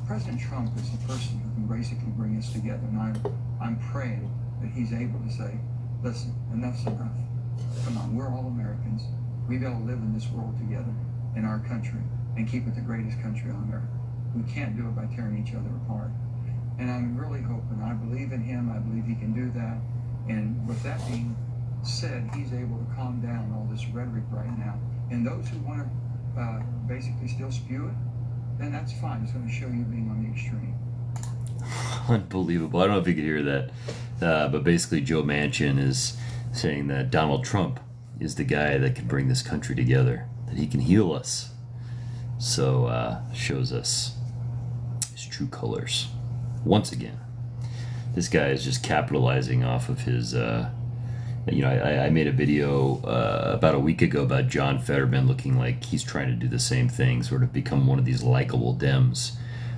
President Trump is the person who can basically bring us together, and I'm praying that he's able to say, listen, enough's enough. Come on, we're all Americans. We've got to live in this world together, in our country, and keep it the greatest country on earth. We can't do it by tearing each other apart. And I'm really hoping, I believe in him, I believe he can do that. And with that being said, he's able to calm down all this rhetoric right now. And those who want to basically still spew it, then that's fine. It's going to show you being on the extreme. Unbelievable. I don't know if you could hear that, but basically Joe Manchin is saying that Donald Trump is the guy that can bring this country together, that he can heal us. So shows us his true colors. Once again, this guy is just capitalizing off of his, I made a video about a week ago about John Fetterman looking like he's trying to do the same thing, sort of become one of these likable Dems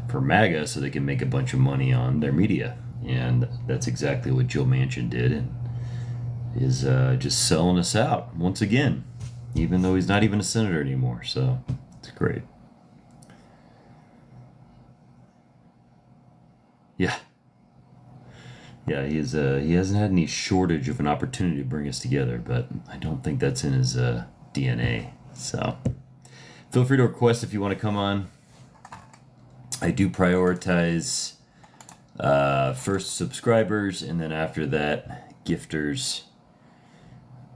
for MAGA so they can make a bunch of money on their media. And that's exactly what Joe Manchin did, and is just selling us out once again, even though he's not even a senator anymore. So it's great. Yeah, he hasn't had any shortage of an opportunity to bring us together, but I don't think that's in his DNA. So feel free to request if you want to come on. I do prioritize first subscribers, and then after that, gifters.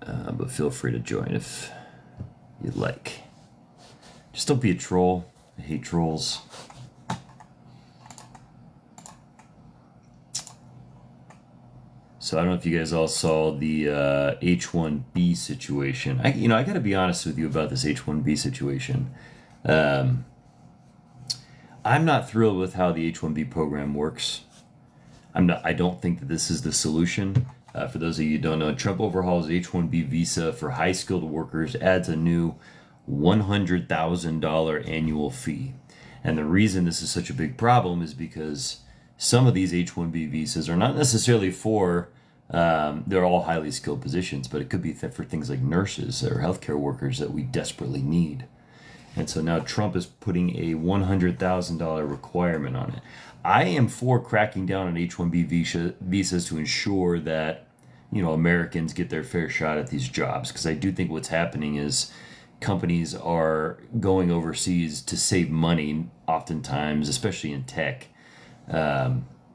But feel free to join if you'd like. Just don't be a troll. I hate trolls. So I don't know if you guys all saw the H-1B situation. I got to be honest with you about this H-1B situation. I'm not thrilled with how the H-1B program works. I don't think that this is the solution. For those of you who don't know, Trump overhauls H-1B visa for high-skilled workers, adds a new $100,000 annual fee. And the reason this is such a big problem is because some of these H-1B visas are not necessarily for, they're all highly skilled positions, but it could be for things like nurses or healthcare workers that we desperately need. And so now Trump is putting a $100,000 requirement on it. I am for cracking down on H-1B visas to ensure that, Americans get their fair shot at these jobs, because I do think what's happening is companies are going overseas to save money, oftentimes, especially in tech.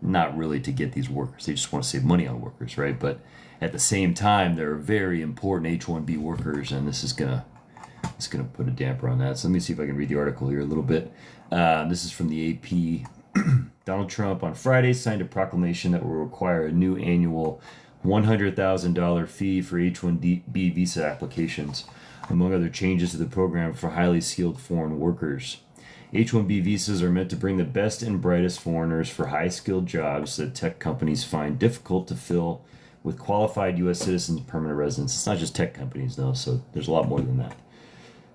Not really to get these workers. They just want to save money on workers, right? But at the same time, there are very important H-1B workers, and this is gonna put a damper on that. So let me see if I can read the article here a little bit. This is from the AP. Donald Trump on Friday signed a proclamation that will require a new annual $100,000 fee for H-1B visa applications, among other changes to the program for highly skilled foreign workers. H-1B visas are meant to bring the best and brightest foreigners for high-skilled jobs that tech companies find difficult to fill with qualified U.S. citizens and permanent residents. It's not just tech companies, though, so there's a lot more than that.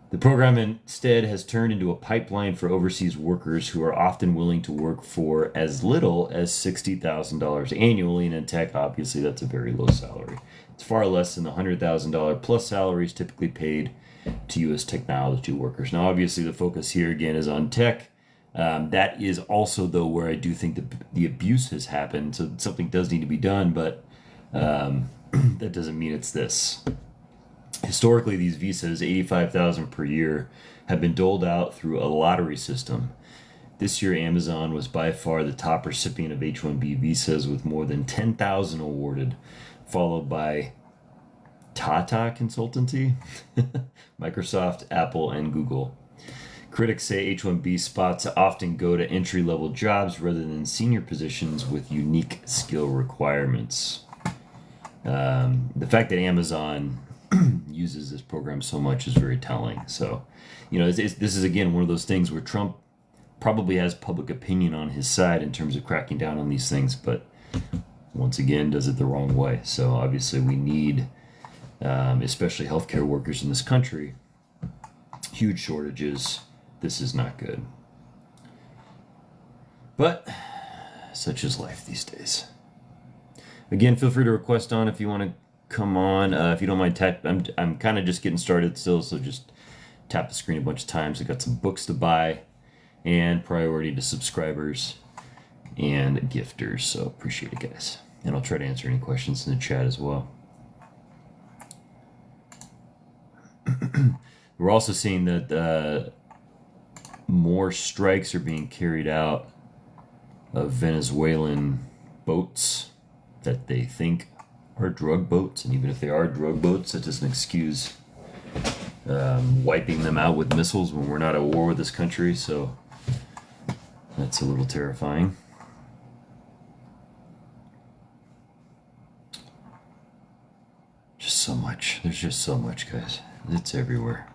The program instead has turned into a pipeline for overseas workers who are often willing to work for as little as $60,000 annually, and in tech, obviously, that's a very low salary. It's far less than the $100,000 plus salaries typically paid to U.S. technology workers. Now, obviously, the focus here again is on tech. That is also, though, where I do think the abuse has happened. So something does need to be done, but that doesn't mean it's this. Historically, these visas, $85,000 per year, have been doled out through a lottery system. This year, Amazon was by far the top recipient of H-1B visas with more than 10,000 awarded, followed by Tata Consultancy, Microsoft, Apple, and Google. Critics say H-1B spots often go to entry-level jobs rather than senior positions with unique skill requirements. The fact that Amazon uses this program so much is very telling. So, this is, again, one of those things where Trump probably has public opinion on his side in terms of cracking down on these things, but once again, does it the wrong way. So obviously we need, especially healthcare workers in this country, huge shortages. This is not good. But such is life these days. Again, feel free to request on if you want to come on. If you don't mind, I'm kind of just getting started still, so just tap the screen a bunch of times. I got some books to buy, and priority to subscribers and gifters. So appreciate it, guys. And I'll try to answer any questions in the chat as well. We're also seeing that more strikes are being carried out of Venezuelan boats that they think are drug boats. And even if they are drug boats, that doesn't excuse wiping them out with missiles when we're not at war with this country. So that's a little terrifying. Just so much. There's just so much, guys. It's everywhere.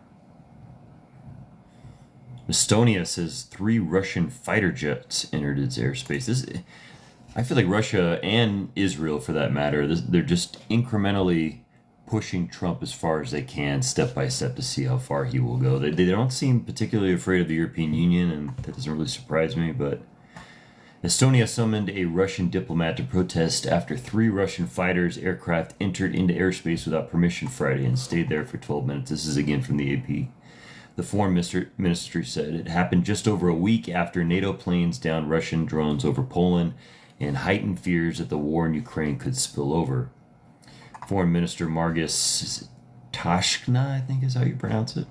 Estonia says 3 Russian fighter jets entered its airspace. I feel like Russia and Israel, for that matter, they're just incrementally pushing Trump as far as they can, step by step, to see how far he will go. They don't seem particularly afraid of the European Union, and that doesn't really surprise me, but Estonia summoned a Russian diplomat to protest after 3 Russian fighters aircraft entered into airspace without permission Friday and stayed there for 12 minutes. This is again from the AP. The foreign ministry said it happened just over a week after NATO planes downed Russian drones over Poland and heightened fears that the war in Ukraine could spill over. Foreign Minister Margus Tashkna, I think is how you pronounce it,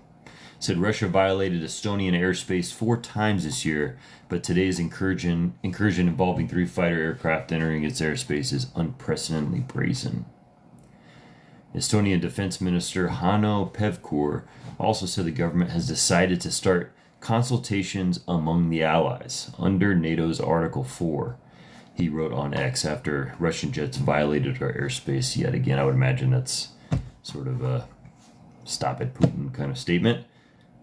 said Russia violated Estonian airspace 4 times this year, but today's incursion involving 3 fighter aircraft entering its airspace is unprecedentedly brazen. Estonian Defense Minister Hanno Pevkur also said the government has decided to start consultations among the allies under NATO's Article 4. He wrote on X after Russian jets violated our airspace yet again. I would imagine that's sort of a stop it Putin kind of statement.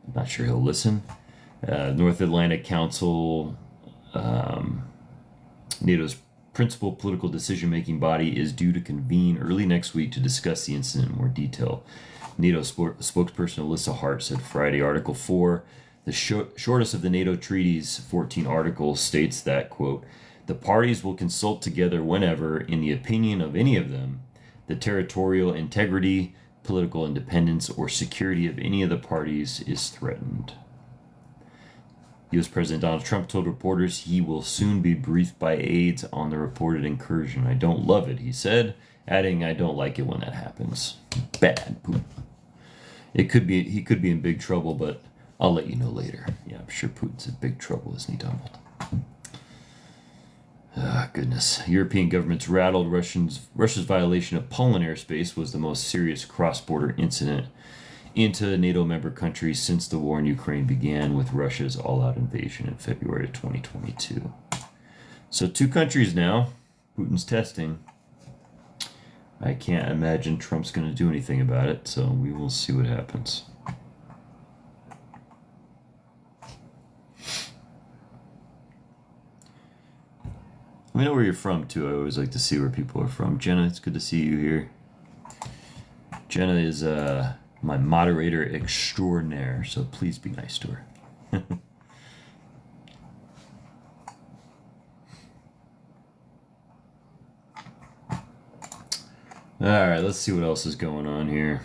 I'm not sure he'll listen. North Atlantic Council, NATO's principal political decision-making body, is due to convene early next week to discuss the incident in more detail. NATO spokesperson Alyssa Hart said Friday Article 4, the shortest of the NATO treaty's 14 articles, states that, quote, the parties will consult together whenever, in the opinion of any of them, the territorial integrity, political independence, or security of any of the parties is threatened. U.S. President Donald Trump told reporters he will soon be briefed by aides on the reported incursion. I don't love it, he said, adding, I don't like it when that happens. Bad Putin. He could be in big trouble, but I'll let you know later. Yeah, I'm sure Putin's in big trouble, isn't he, Donald? Ah, goodness. European governments rattled. Russia's violation of Poland airspace was the most serious cross-border incident into NATO member countries since the war in Ukraine began with Russia's all-out invasion in February of 2022. So 2 countries now, Putin's testing. I can't imagine Trump's going to do anything about it, so we will see what happens. Let me know where you're from, too. I always like to see where people are from. Jenna, it's good to see you here. Jenna is my moderator extraordinaire, so please be nice to her. Alright, let's see what else is going on here.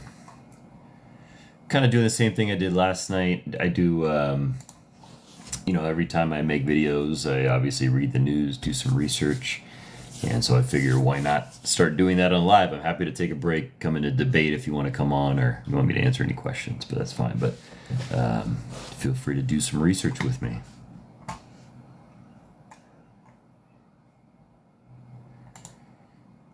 Kind of doing the same thing I did last night. I do, every time I make videos, I obviously read the news, do some research. And so I figure, why not start doing that on live? I'm happy to take a break, come into debate if you want to come on, or you want me to answer any questions, but that's fine. But feel free to do some research with me.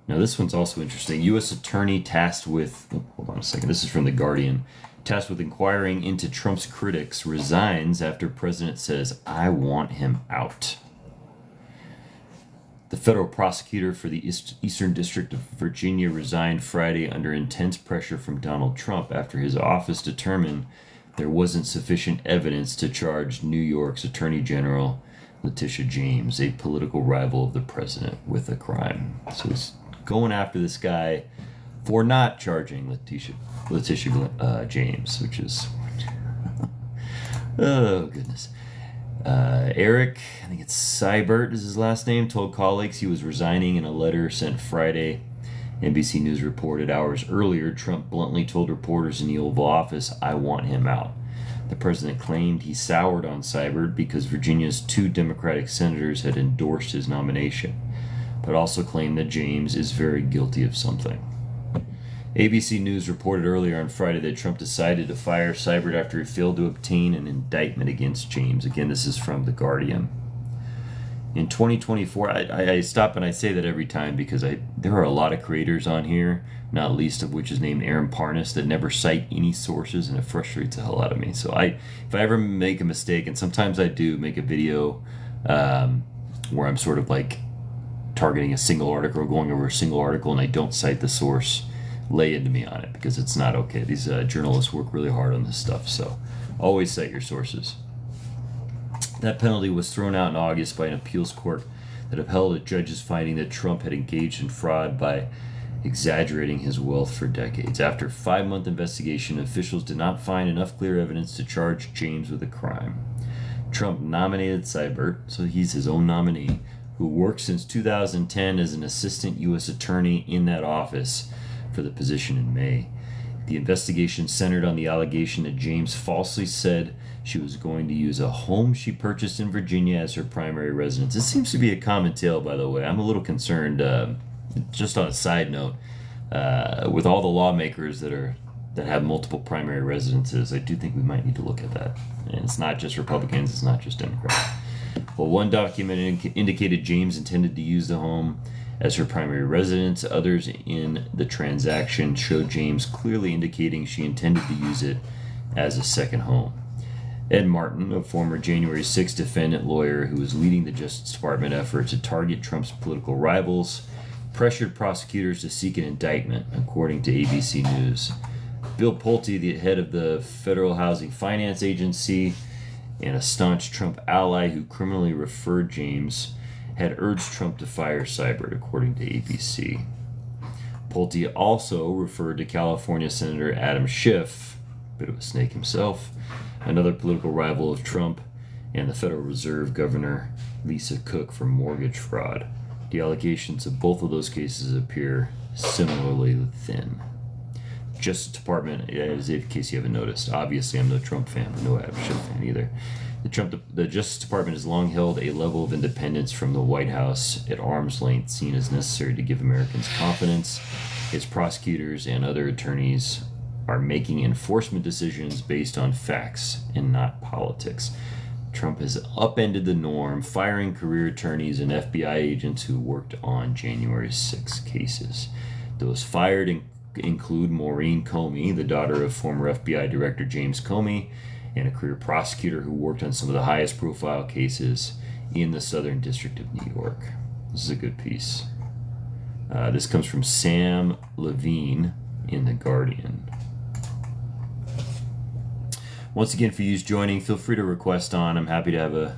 Now this one's also interesting. U.S. attorney tasked with, hold on a second, this is from The Guardian, tasked with inquiring into Trump's critics resigns after president says, I want him out. The federal prosecutor for the Eastern District of Virginia resigned Friday under intense pressure from Donald Trump after his office determined there wasn't sufficient evidence to charge New York's Attorney General Letitia James, a political rival of the president, with a crime. So he's going after this guy for not charging Letitia James, which is... oh, goodness. Eric, I think it's Seibert is his last name, told colleagues he was resigning in a letter sent Friday. NBC News reported hours earlier, Trump bluntly told reporters in the Oval Office, I want him out. The president claimed he soured on Seibert because Virginia's 2 Democratic senators had endorsed his nomination, but also claimed that James is very guilty of something. ABC News reported earlier on Friday that Trump decided to fire Seibert after he failed to obtain an indictment against James. Again, this is from The Guardian. In 2024, I stop and I say that every time because there are a lot of creators on here, not least of which is named Aaron Parnas, that never cite any sources, and it frustrates the hell out of me. So if I ever make a mistake, and sometimes I do make a video where I'm sort of like targeting a single article or going over a single article and I don't cite the source, lay into me on it, because it's not okay. These journalists work really hard on this stuff, so always cite your sources. That penalty was thrown out in August by an appeals court that upheld a judge's finding that Trump had engaged in fraud by exaggerating his wealth for decades. After a 5-month investigation, officials did not find enough clear evidence to charge James with a crime. Trump nominated Seibert, so he's his own nominee, who worked since 2010 as an assistant U.S. attorney in that office, for the position in May. The investigation centered on the allegation that James falsely said she was going to use a home she purchased in Virginia as her primary residence. This seems to be a common tale, by the way. I'm a little concerned, just on a side note, with all the lawmakers that have multiple primary residences. I do think we might need to look at that. And it's not just Republicans, it's not just Democrats. Well, one document indicated James intended to use the home as her primary residence. Others in the transaction showed James clearly indicating she intended to use it as a second home. Ed Martin, a former January 6 defendant lawyer who was leading the Justice Department effort to target Trump's political rivals, pressured prosecutors to seek an indictment, according to ABC News. Bill Pulte, the head of the Federal Housing Finance Agency and a staunch Trump ally who criminally referred James, had urged Trump to fire Seibert, according to ABC. Pulte also referred to California Senator Adam Schiff, bit of a snake himself, another political rival of Trump, and the Federal Reserve Governor Lisa Cook for mortgage fraud. The allegations of both of those cases appear similarly thin. Justice Department, as in case you haven't noticed, obviously I'm no Trump fan, no Adam Schiff fan either. The Justice Department has long held a level of independence from the White House at arm's length, seen as necessary to give Americans confidence. Its prosecutors and other attorneys are making enforcement decisions based on facts and not politics. Trump has upended the norm, firing career attorneys and FBI agents who worked on January 6 cases. Those fired include Maureen Comey, the daughter of former FBI Director James Comey, and a career prosecutor who worked on some of the highest profile cases in the Southern District of New York. This is a good piece. This comes from Sam Levine in The Guardian. Once again, for you joining, feel free to request on. I'm happy to have a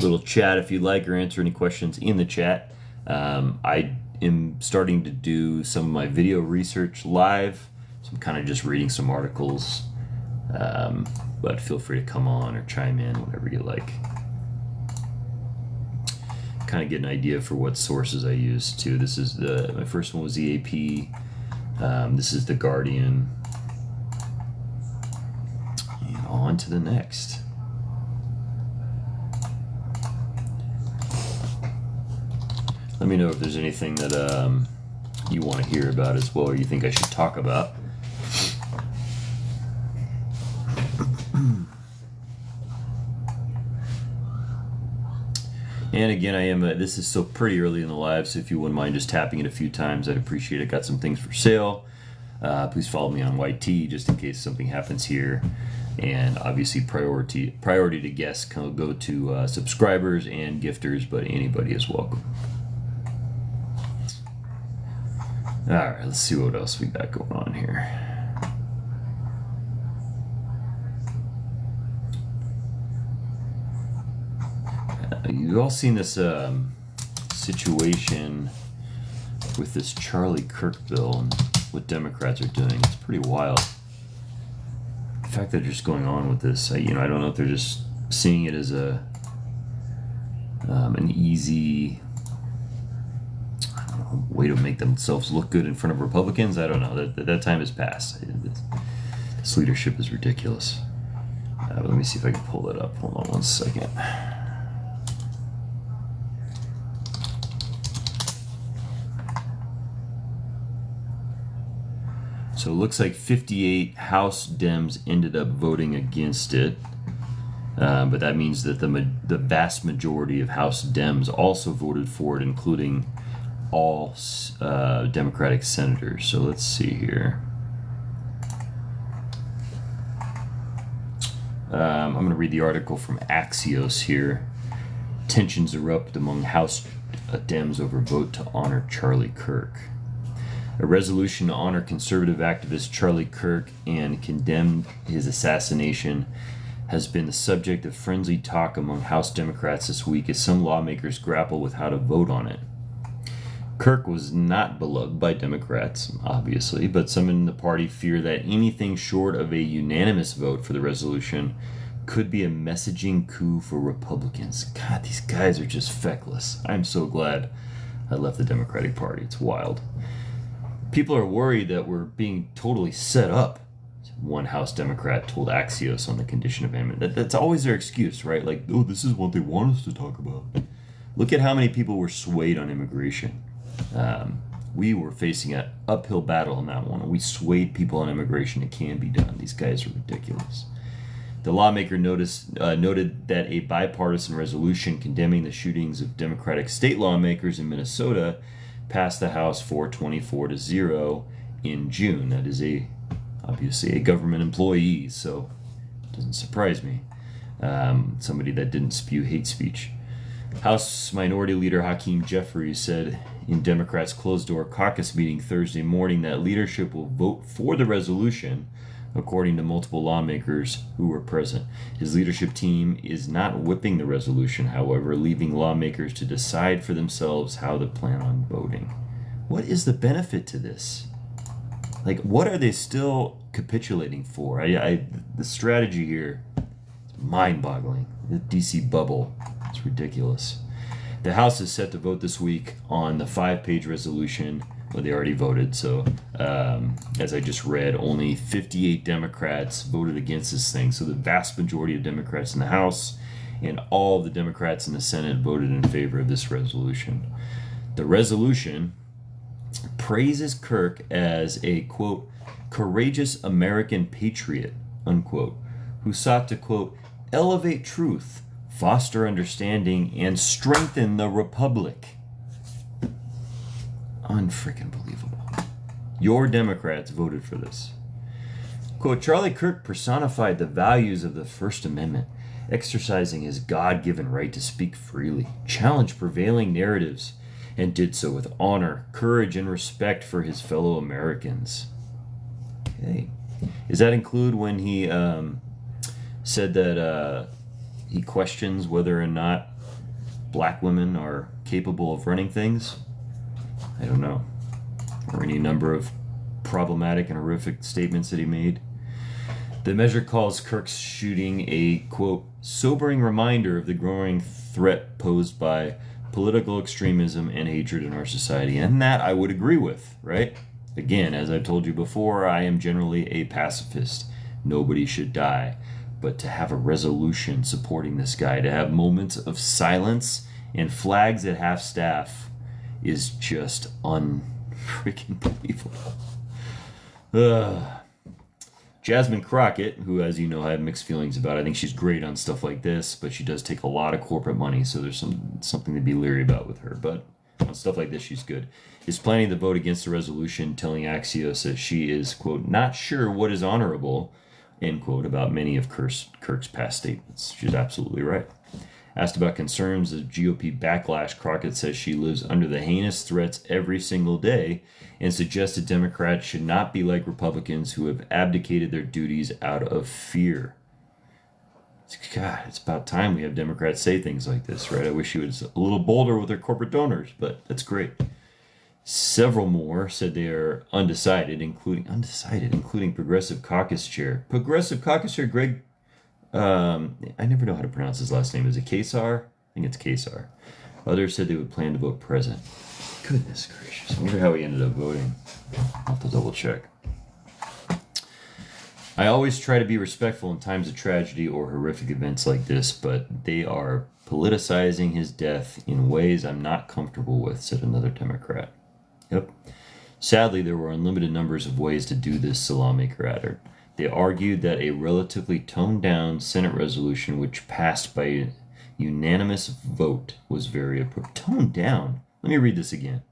little chat if you'd like, or answer any questions in the chat. I am starting to do some of my video research live, so I'm kind of just reading some articles. But feel free to come on or chime in, whatever you like. Kind of get an idea for what sources I use too. This is my first one was the AP. This is The Guardian. And on to the next. Let me know if there's anything that you want to hear about as well, or you think I should talk about. And again, this is still pretty early in the live, so if you wouldn't mind just tapping it a few times, I'd appreciate it. Got some things for sale. Please follow me on YT just in case something happens here. And obviously priority to guests go to subscribers and gifters, but anybody is welcome. All right, let's see what else we got going on here. You've all seen this situation with this Charlie Kirk bill and what Democrats are doing. It's pretty wild. The fact that they're just going on with this, I don't know if they're just seeing it as an easy way to make themselves look good in front of Republicans. I don't know. That time has passed. This leadership is ridiculous. Let me see if I can pull that up. Hold on one second. So it looks like 58 House Dems ended up voting against it. But that means that the vast majority of House Dems also voted for it, including all Democratic senators. So let's see here. I'm going to read the article from Axios here. Tensions erupt among House Dems over vote to honor Charlie Kirk. A resolution to honor conservative activist Charlie Kirk and condemn his assassination has been the subject of frenzied talk among House Democrats this week as some lawmakers grapple with how to vote on it. Kirk was not beloved by Democrats, obviously, but some in the party fear that anything short of a unanimous vote for the resolution could be a messaging coup for Republicans. God, these guys are just feckless. I'm so glad I left the Democratic Party. It's wild. People are worried that we're being totally set up, one House Democrat told Axios on the condition amendment. That's always their excuse, right? Like, oh, this is what they want us to talk about. Look at how many people were swayed on immigration. We were facing an uphill battle on that one. We swayed people on immigration. It can be done. These guys are ridiculous. The lawmaker noted that a bipartisan resolution condemning the shootings of Democratic state lawmakers in Minnesota passed the House 424-0 in June. That is obviously a government employee, so it doesn't surprise me. Somebody that didn't spew hate speech. House Minority Leader Hakeem Jeffries said in Democrats' closed-door caucus meeting Thursday morning that leadership will vote for the resolution, according to multiple lawmakers who were present. His leadership team is not whipping the resolution, however, leaving lawmakers to decide for themselves how to plan on voting. What is the benefit to this? Like, what are they still capitulating for? The strategy here is mind-boggling. The DC bubble, it's ridiculous. The House is set to vote this week on the 5-page resolution. Well, they already voted, so as I just read, only 58 Democrats voted against this thing. So the vast majority of Democrats in the House and all the Democrats in the Senate voted in favor of this resolution. The resolution praises Kirk as a, quote, courageous American patriot, unquote, who sought to, quote, elevate truth, foster understanding, and strengthen the republic. Unfreaking believable. Your Democrats voted for this. Quote, Charlie Kirk personified the values of the First Amendment, exercising his God-given right to speak freely, challenge prevailing narratives, and did so with honor, courage, and respect for his fellow Americans. Okay. Does that include when he said that he questions whether or not black women are capable of running things? I don't know. Or any number of problematic and horrific statements that he made. The measure calls Kirk's shooting a, quote, sobering reminder of the growing threat posed by political extremism and hatred in our society. And that I would agree with, right? Again, as I've told you before, I am generally a pacifist. Nobody should die. But to have a resolution supporting this guy, to have moments of silence and flags at half-staff is just unfreaking believable. Jasmine Crockett, who, as you know, I have mixed feelings about. I think she's great on stuff like this, but she does take a lot of corporate money, so there's something to be leery about with her. But on stuff like this, she's good. Is planning to vote against the resolution, telling Axios that she is, quote, not sure what is honorable, end quote, about many of Kirk's past statements. She's absolutely right. Asked about concerns of GOP backlash, Crockett says she lives under the heinous threats every single day and suggested Democrats should not be like Republicans who have abdicated their duties out of fear. God, it's about time we have Democrats say things like this, right? I wish she was a little bolder with her corporate donors, but that's great. Several more said they are undecided, including Progressive Caucus Chair. Progressive Caucus Chair Greg, I never know how to pronounce his last name. Is it Kasar? I think it's Kasar. Others said they would plan to vote present. Goodness gracious. I wonder how he ended up voting. I'll have to double check. I always try to be respectful in times of tragedy or horrific events like this, but they are politicizing his death in ways I'm not comfortable with, said another Democrat. Yep. Sadly, there were unlimited numbers of ways to do this, Salamaker added. They argued that a relatively toned-down Senate resolution, which passed by a unanimous vote, was very appropriate. Toned down? Let me read this again.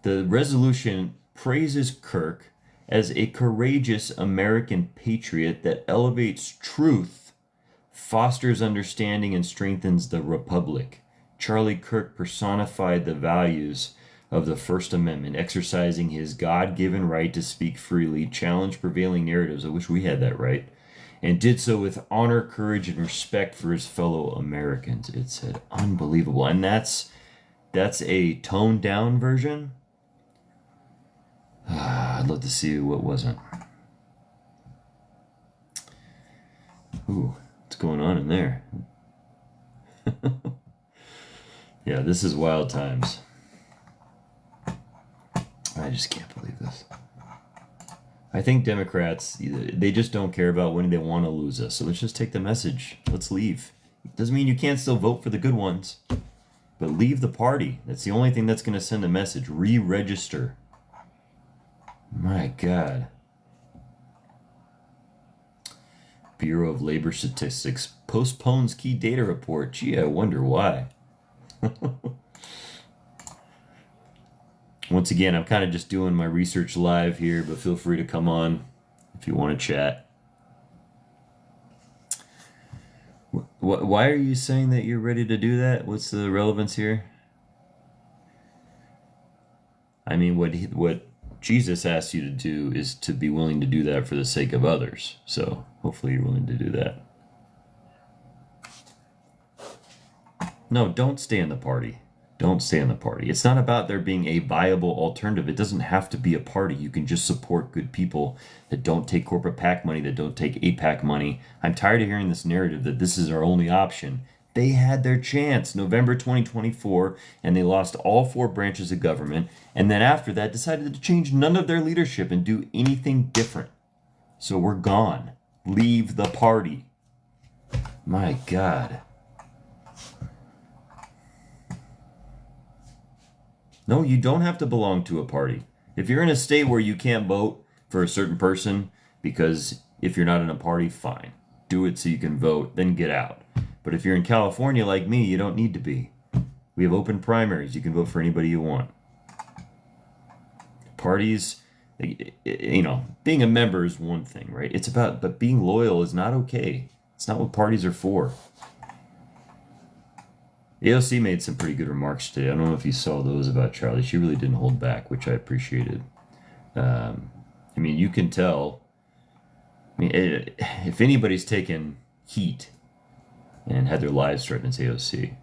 The resolution praises Kirk as a courageous American patriot that elevates truth, fosters understanding, and strengthens the Republic. Charlie Kirk personified the values of the First Amendment, exercising his God-given right to speak freely, challenge prevailing narratives, I wish we had that right, and did so with honor, courage, and respect for his fellow Americans. It said, unbelievable. And that's a toned-down version? I'd love to see what wasn't. Ooh, what's going on in there? Yeah, this is wild times. I just can't believe this. I think Democrats, they just don't care about winning. They want to lose us. So let's just take the message. Let's leave. It doesn't mean you can't still vote for the good ones. But leave the party. That's the only thing that's going to send a message. Re-register. My God. Bureau of Labor Statistics postpones key data report. Gee, I wonder why. Once again, I'm kind of just doing my research live here, but feel free to come on if you want to chat. Why are you saying that you're ready to do that? What's the relevance here? I mean, what Jesus asked you to do is to be willing to do that for the sake of others. So hopefully you're willing to do that. No, don't stay in the party. Don't stay in the party. It's not about there being a viable alternative. It doesn't have to be a party. You can just support good people that don't take corporate PAC money, that don't take APAC money. I'm tired of hearing this narrative that this is our only option. They had their chance, November 2024, and they lost all 4 branches of government, and then after that decided to change none of their leadership and do anything different. So we're gone. Leave the party. My God. No, you don't have to belong to a party. If you're in a state where you can't vote for a certain person because if you're not in a party, fine. Do it so you can vote, then get out. But if you're in California like me, you don't need to be. We have open primaries. You can vote for anybody you want. Parties, you know, being a member is one thing, right? But being loyal is not okay. It's not what parties are for. AOC made some pretty good remarks today. I don't know if you saw those about Charlie. She really didn't hold back, which I appreciated. I mean, you can tell. I mean, if anybody's taken heat and had their lives threatened, it's AOC.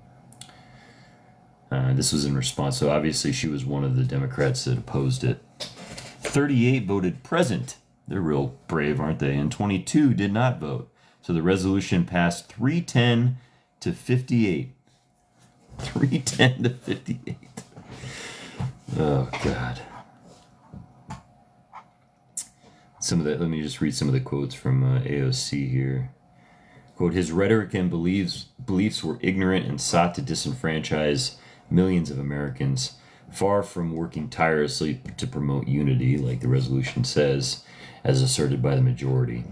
This was in response. So obviously she was one of the Democrats that opposed it. 38 voted present. They're real brave, aren't they? And 22 did not vote. So the resolution passed 310 to 58. 310 to 58. Oh, God. Let me just read some of the quotes from AOC here. Quote, his rhetoric and beliefs were ignorant and sought to disenfranchise millions of Americans, far from working tirelessly to promote unity, like the resolution says, as asserted by the majority.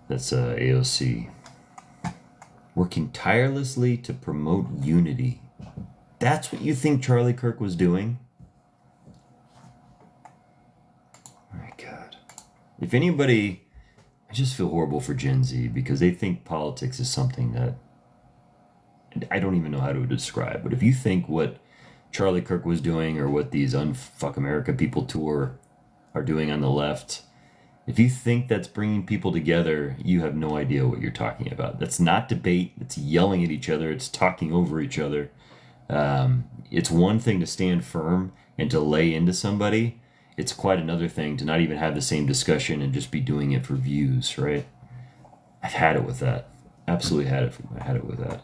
That's AOC. Working tirelessly to promote unity. That's what you think Charlie Kirk was doing? My God. If anybody... I just feel horrible for Gen Z because they think politics is something that I don't even know how to describe. But if you think what Charlie Kirk was doing or what these Unfuck America People tour are doing on the left, if you think that's bringing people together, you have no idea what you're talking about. That's not debate. It's yelling at each other. It's talking over each other. It's one thing to stand firm and to lay into somebody. It's quite another thing to not even have the same discussion and just be doing it for views, right? I've had it with that. Absolutely had it with that.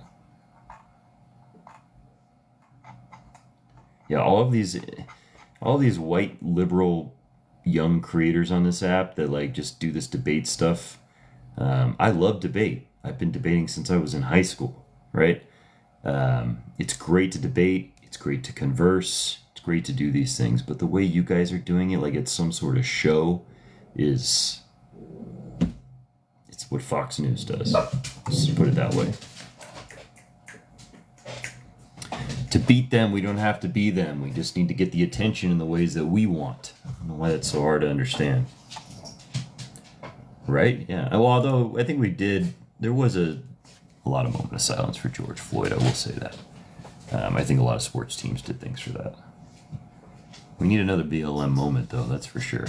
Yeah, all of these white liberal young creators on this app that like just do this debate stuff. I love debate. I've been debating since I was in high school, right? It's great to debate. It's great to converse. It's great to do these things. But the way you guys are doing it, like it's some sort of show, is it's what Fox News does. Let's put it that way. To beat them, we don't have to be them. We just need to get the attention in the ways that we want. I don't know why that's so hard to understand. Right? Yeah. Well, although I think we did, there was a lot of moment of silence for George Floyd, I will say that. I think a lot of sports teams did things for that. We need another BLM moment, though, that's for sure.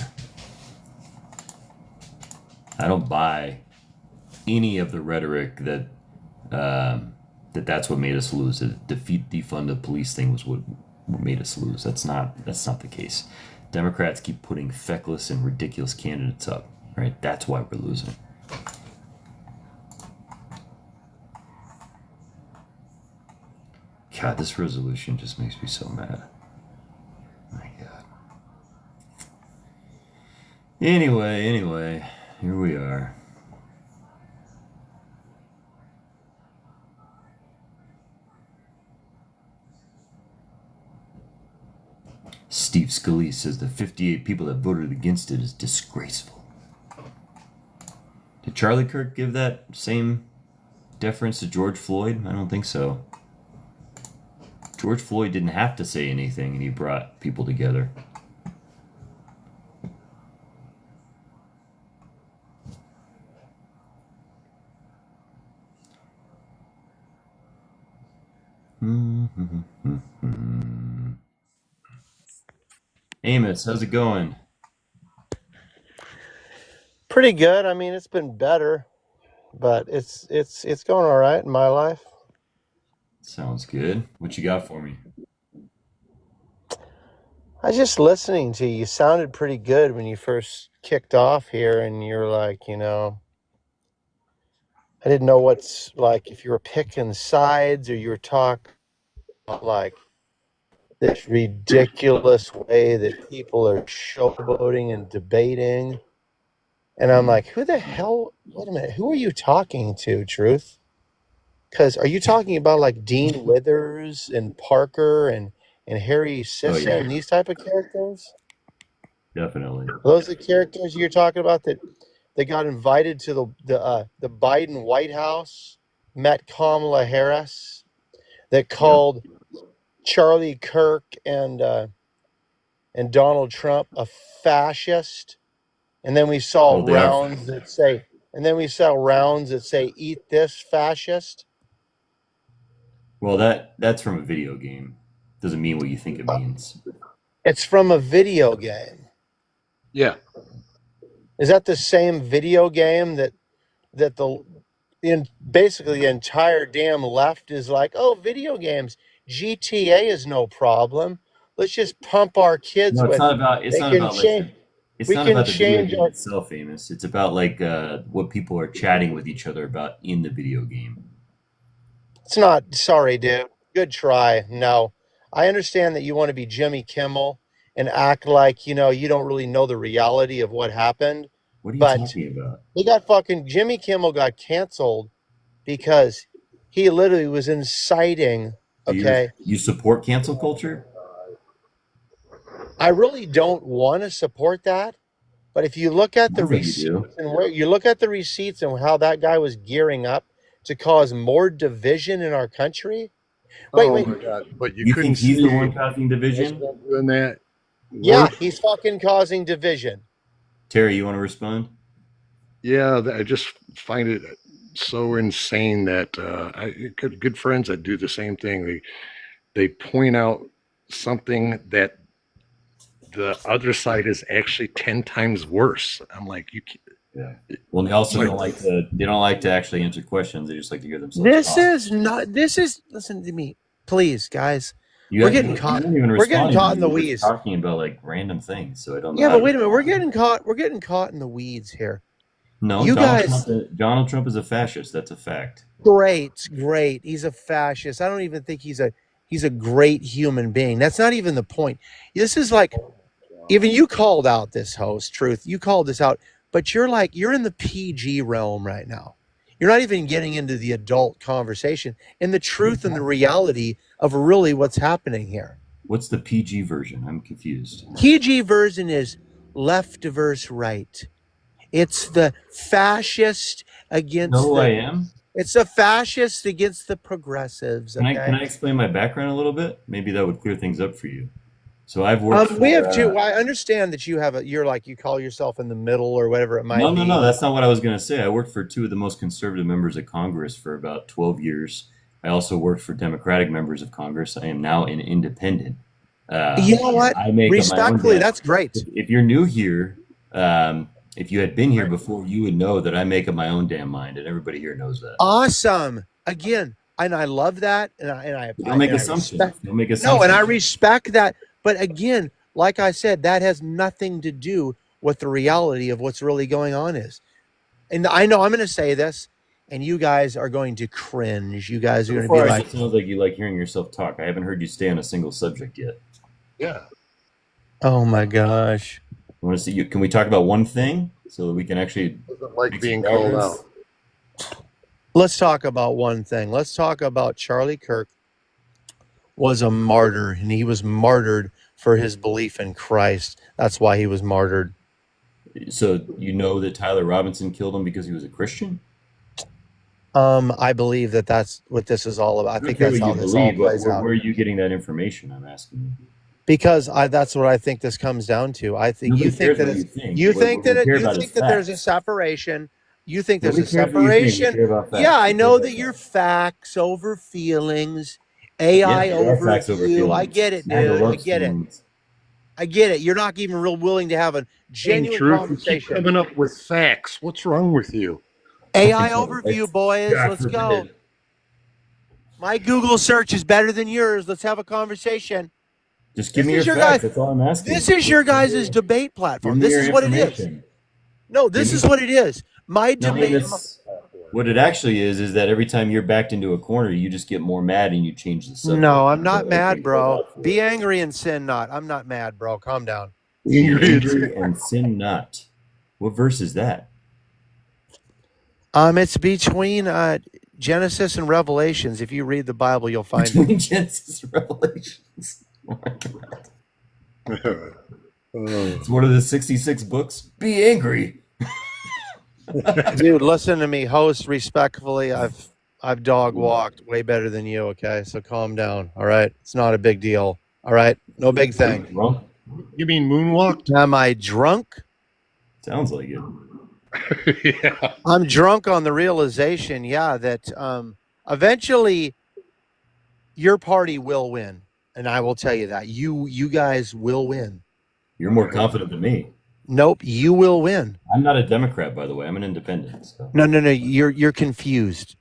I don't buy any of the rhetoric that that's what made us lose. The defund the police thing was what made us lose. That's not the case. Democrats keep putting feckless and ridiculous candidates up, right? That's why we're losing. God, this resolution just makes me so mad. My God. Anyway, here we are. Steve Scalise says the 58 people that voted against it is disgraceful. Did Charlie Kirk give that same deference to George Floyd? I don't think so. George Floyd didn't have to say anything, and he brought people together. Amos, how's it going? Pretty good. I mean, it's been better, but it's going all right in my life. Sounds good. What you got for me? I was just listening to you. You sounded pretty good when you first kicked off here, and you're like, I didn't know what's like if you were picking sides or you were talking about like this ridiculous way that people are showboating and debating. And I'm like, who the hell? Wait a minute. Who are you talking to, Truth? Because are you talking about like Dean Withers and Parker and Harry Sisson and these type of characters? Definitely. Those are the characters you're talking about that got invited to the Biden White House, met Kamala Harris, that called Charlie Kirk and Donald Trump a fascist, and then we saw rounds that say, "Eat this, fascist." Well, that's from a video game. Doesn't mean what you think it means. It's from a video game. Yeah. Is that the same video game that basically the entire damn left is like, oh, video games, GTA is no problem. Let's just pump our kids with. It's not about the video game itself, Amos. It's about like what people are chatting with each other about in the video game. It's not. Sorry, dude. Good try. No, I understand that you want to be Jimmy Kimmel and act like you don't really know the reality of what happened. What are you talking about? Jimmy Kimmel got canceled because he literally was inciting. Okay. You support cancel culture? I really don't want to support that, but if you look at the receipts and where you look at the receipts and how that guy was gearing up to cause more division in our country. Wait. My God. But you couldn't think he's the one causing division? Doing that? Yeah, he's fucking causing division. Terry, you want to respond? Yeah, I just find it so insane that I got good friends that do the same thing. They point out something that the other side is actually 10 times worse. I'm like, you can't. Yeah. Well, they also don't like to actually answer questions. They just like to hear themselves. Listen to me, please, guys. We're getting caught in the weeds. Talking about like random things, so I don't know. Yeah, but wait a minute. We're getting caught in the weeds here. No, Donald Trump is a fascist. That's a fact. Great. He's a fascist. I don't even think he's a great human being. That's not even the point. This is like even you called out this host, Truth. You called this out, but you're in the PG realm right now. You're not even getting into the adult conversation and the truth and the reality of really what's happening here. What's the PG version? I'm confused. PG version is left versus right. It's the fascist against Know who I am? It's the fascist against the progressives. Can Okay? I explain my background a little bit? Maybe that would clear things up for you. So I've worked. We have two. I understand that you have you're like you call yourself in the middle or whatever it might be. No. That's not what I was going to say. I worked for two of the most conservative members of Congress for about 12 years. I also worked for Democratic members of Congress. I am now an independent. You know what? Respectfully, that's great. If you're new here, if you had been here before, you would know that I make up my own damn mind, and everybody here knows that. Awesome. Again, and I love that, and I don't make assumptions. Don't make assumptions. No, and I respect that. But again, like I said, that has nothing to do with the reality of what's really going on is. And I know I'm going to say this, and you guys are going to cringe. You guys are going to be like, it sounds like you like hearing yourself talk. I haven't heard you stay on a single subject yet. Yeah. oh my gosh. I want to see you. Can we talk about one thing so that we can actually Doesn't like make being some called progress? out. Let's talk about one thing. Let's talk about Charlie Kirk was a martyr, and he was martyred for his belief in Christ. That's why he was martyred. So you know that Tyler Robinson killed him because he was a Christian? I believe that that's what this is all about. I think that's how this all plays out. Where are you getting that information? I'm asking you. Because that's what I think this comes down to. I think Nobody you think cares that what it's, you think. you What think we that care you about think is that there's a facts. separation. You think there's Nobody a cares what you think. We separation. care about facts. Yeah, I We know care that about you're facts. facts over feelings. AI Yeah, there are over facts over you. I feelings. get it, MAGA dude. I loves get it. feelings. I get it. You're not even real willing to have a In genuine truth, you keep conversation. coming up with facts. What's wrong with you? AI It's- overview, boys. God Let's go. forbid. My Google search is better than yours. Let's have a conversation. Just give This me is your your facts. guy- That's all I'm asking. This is your guys' debate Give platform. me This your is what it is. information. No, this Give is me- what it is. My No, debate. what it actually is that every time you're backed into a corner, you just get more mad and you change the subject. No, I'm not So I mad, think bro. we're out for Be it. angry and sin not. I'm not mad, bro. Calm down. Be angry and sin not. What verse is that? It's between Genesis and Revelations. If you read the Bible, you'll find it. Between Genesis and Revelations. Oh my God. It's one of the 66 books. Be angry. Dude, listen to me, host. Respectfully, I've dog walked way better than you. Okay, so calm down. All right, it's not a big deal. All right, no big thing. Drunk? You mean moonwalked? Am I drunk? Sounds like it. Yeah. I'm drunk on the realization, yeah, that eventually your party will win, and I will tell you that you guys will win. You're more confident than me. Nope, you will win. I'm not a Democrat, by the way. I'm an independent. So. No, you're confused.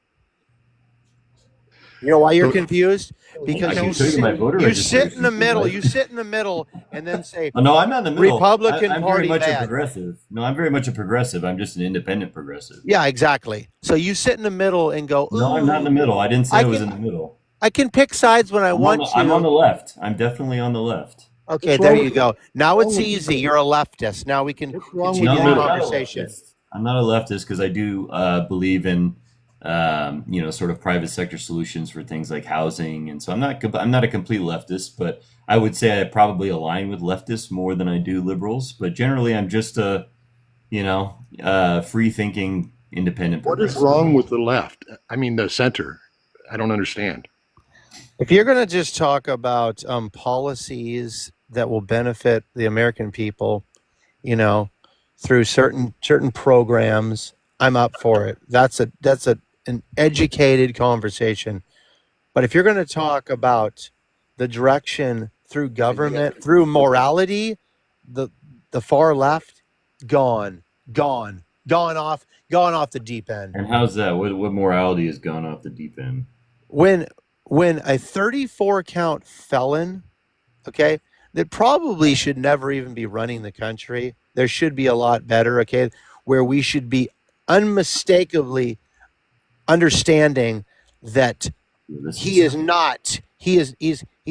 You know why you're confused? I Because can you show you my voter sit registration. in the middle. You sit in the middle and then say, Oh, no, I'm not in the middle. Republican I'm Party very much bad. a progressive. No, I'm very much a progressive. I'm just an independent progressive. yeah, exactly. So you sit in the middle and go, No, I'm not in the "Ooh, middle. I didn't say I I was can- in the middle. I can pick sides when I I'm want I'm on to. the left. I'm definitely on the left. Okay, What's there wrong you with go. Now what's it's wrong with easy. You're a leftist. Now we can What's wrong with continue No, the I'm not a conversation. leftist. I'm not a leftist because I do believe in sort of private sector solutions for things like housing, and so I'm not a complete leftist, but I would say I probably align with leftists more than I do liberals. But generally, I'm just a free thinking independent. What is progressive. wrong with the left? I mean, the center. I don't understand. If you're going to just talk about policies that will benefit the American people, through certain programs, I'm up for it. That's an educated conversation. But if you're going to talk about the direction through government, through morality, the far left, gone off the deep end. And how's that? What morality has gone off the deep end? When a 34 count felon, okay, that probably should never even be running the country. There should be a lot better, okay, where we should be unmistakably understanding that he's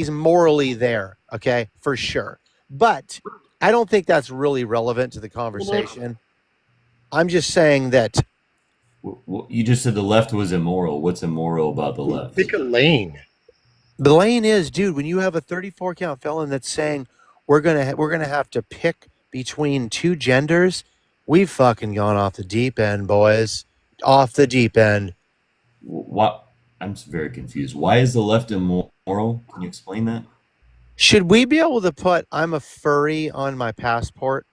morally there, okay, for sure. But I don't think that's really relevant to the conversation. I'm just saying that You just said the left was immoral. What's immoral about the left? Pick a lane. the lane is, dude, when you have a 34 count felon that's saying we're gonna have to pick between two genders, we've fucking gone off the deep end, boys. Off the deep end. What? I'm very confused. Why is the left immoral? Can you explain that? Should we be able to put "I'm a furry" on my passport?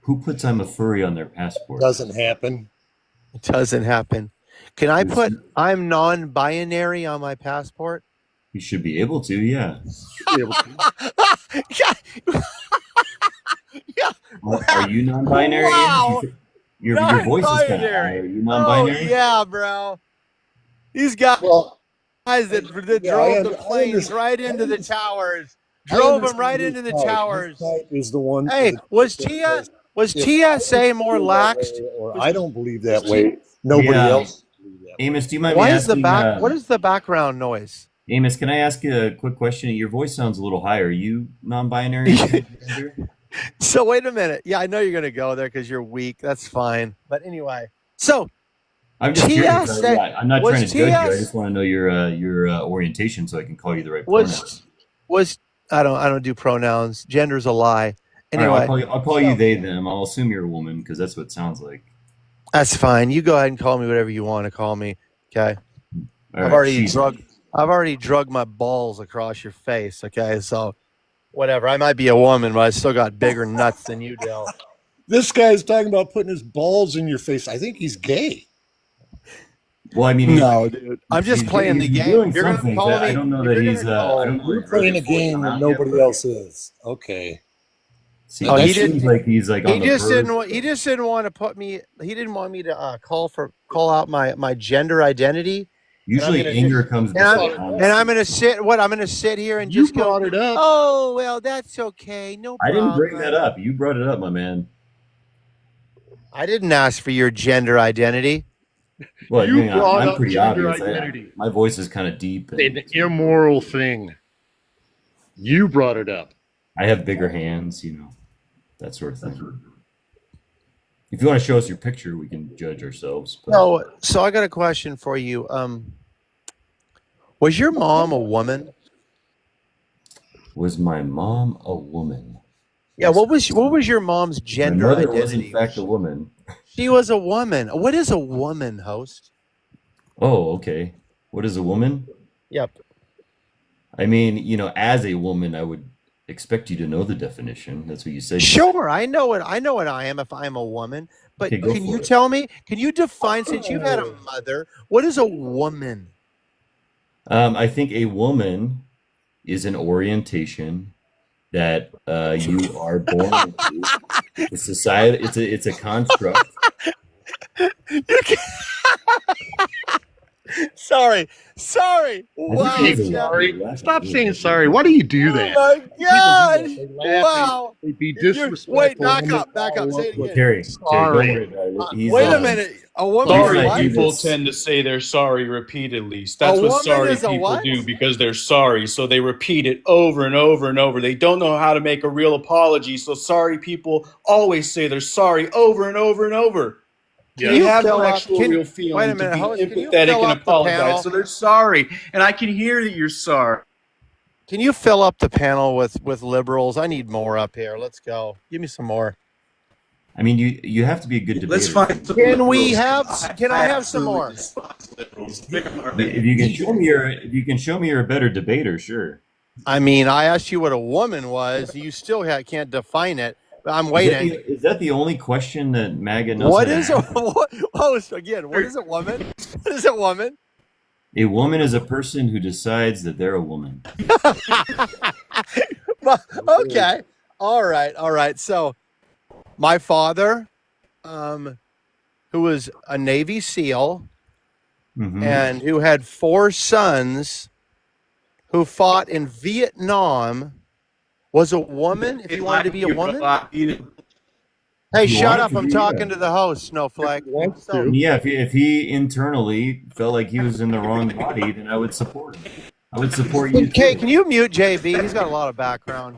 Who puts "I'm a furry" on their passport? Doesn't happen. It doesn't happen. Can I put "I'm non-binary" on my passport? You should be able to, yeah. Be able to. Yeah. Are you non-binary? Wow. Your voice is kind of high. Non-binary. Are you non-binary? Oh, yeah, bro. These guys Well, that yeah, drove the I planes understand. right into the towers. I Drove them understand right his into the type. towers. His type is the one. Hey, was TSA more lax? Or I don't believe that way. Nobody Yeah. else believes that way. Amos, do you mind Why me is the asking? what is the background noise? Amos, can I ask you a quick question? Your voice sounds a little higher. Are you non-binary? So wait a minute. Yeah, I know you're gonna go there because you're weak. That's fine. But anyway, so I'm just curious. TSA I'm not trying to judge you. I TS just want to know your orientation so I can call you the right pronoun. was I don't do pronouns. Gender's a lie. All Anyway, right, I'll call you they them. I'll assume you're a woman because that's what it sounds like. that's fine. You go ahead and call me whatever you want to call me. Okay. All I've right, already drugged my balls across your face. Okay, so whatever. I might be a woman, but I still got bigger nuts than you do. This guy's talking about putting his balls in your face. I think he's gay. Well, I mean, No, dude. I'm just playing the he's game. doing You're gonna something call that me. I don't know that you're he's. gonna- I don't know You're if playing a he's voicing game out that yet, nobody but- else is. Okay. See, Oh, that he seems didn't- like he's like on He the just verge. didn't. He just didn't want to put me. He didn't want me to call out my gender identity. Usually, gonna anger comes And I'm, before honesty. and I'm gonna sit. What I'm gonna sit here and You just go. brought it up. Oh well, that's okay. No I problem. didn't bring that up. You brought it up, my man. I didn't ask for your gender identity. Well, You I mean, brought I'm up pretty gender obvious. identity. My voice is kind of deep. And An immoral thing. You brought it up. I have bigger hands, that sort of thing. If you want to show us your picture, we can judge ourselves. But So I got a question for you. Was your mom a woman? was my mom a woman? Yeah. What was your mom's My gender mother was, identity? in fact, a woman. She was a woman. What is a woman, host? Oh, okay. What is a woman? Yep. I mean, as a woman, I would expect you to know the definition. That's what you said. Sure, I know what I am if I'm a woman. But Okay, go can for you it. tell me? Can you define, since you've had a mother, what is a woman? I think a woman is an orientation that you are born into. The society. It's a construct. Sorry. Wow. think it's a Jeff. Sorry. Stop saying sorry. Why do you do that? Oh my God! They laugh, Wow. They'd be You're- disrespectful. wait, back when they up. follow Say it up with- again. Terry, Sorry. don't worry about it. He's, Wait a minute. A woman Sorry, is Sorry what? people this. tend to say they're sorry repeatedly. That's A what woman sorry is a people what? do because they're sorry. So they repeat it over and over and over. They don't know how to make a real apology. So sorry people always say they're sorry over and over and over. Can They you have fill no up- actual can- real feeling wait a minute, to be Howard, can you empathetic fill and up the panel? apologize. So they're sorry. And I can hear that you're sorry. Can you fill up the panel with liberals? I need more up here. Let's go. Give me some more. I mean, you have to be a good debater. Let's find some Can we liberals. have? Can I have some more? If you can show me you're a better debater, sure. I mean, I asked you what a woman was. You still can't define it. I'm waiting. Is that the only question that MAGA knows? What how to is a ask? what is a woman? What is a woman? A woman is a person who decides that they're a woman. Well, okay. All right. So, my father, who was a Navy SEAL Mhm. and who had 4 sons who fought in Vietnam, was a woman. If you wanted to be a woman, hey, You shut wanted up! to I'm be, talking yeah. to the host, Snowflake. Wants So- to. Yeah, if he internally felt like he was in the wrong body, then I would support him. I would support you. Okay, too. can you mute JB? He's got a lot of background.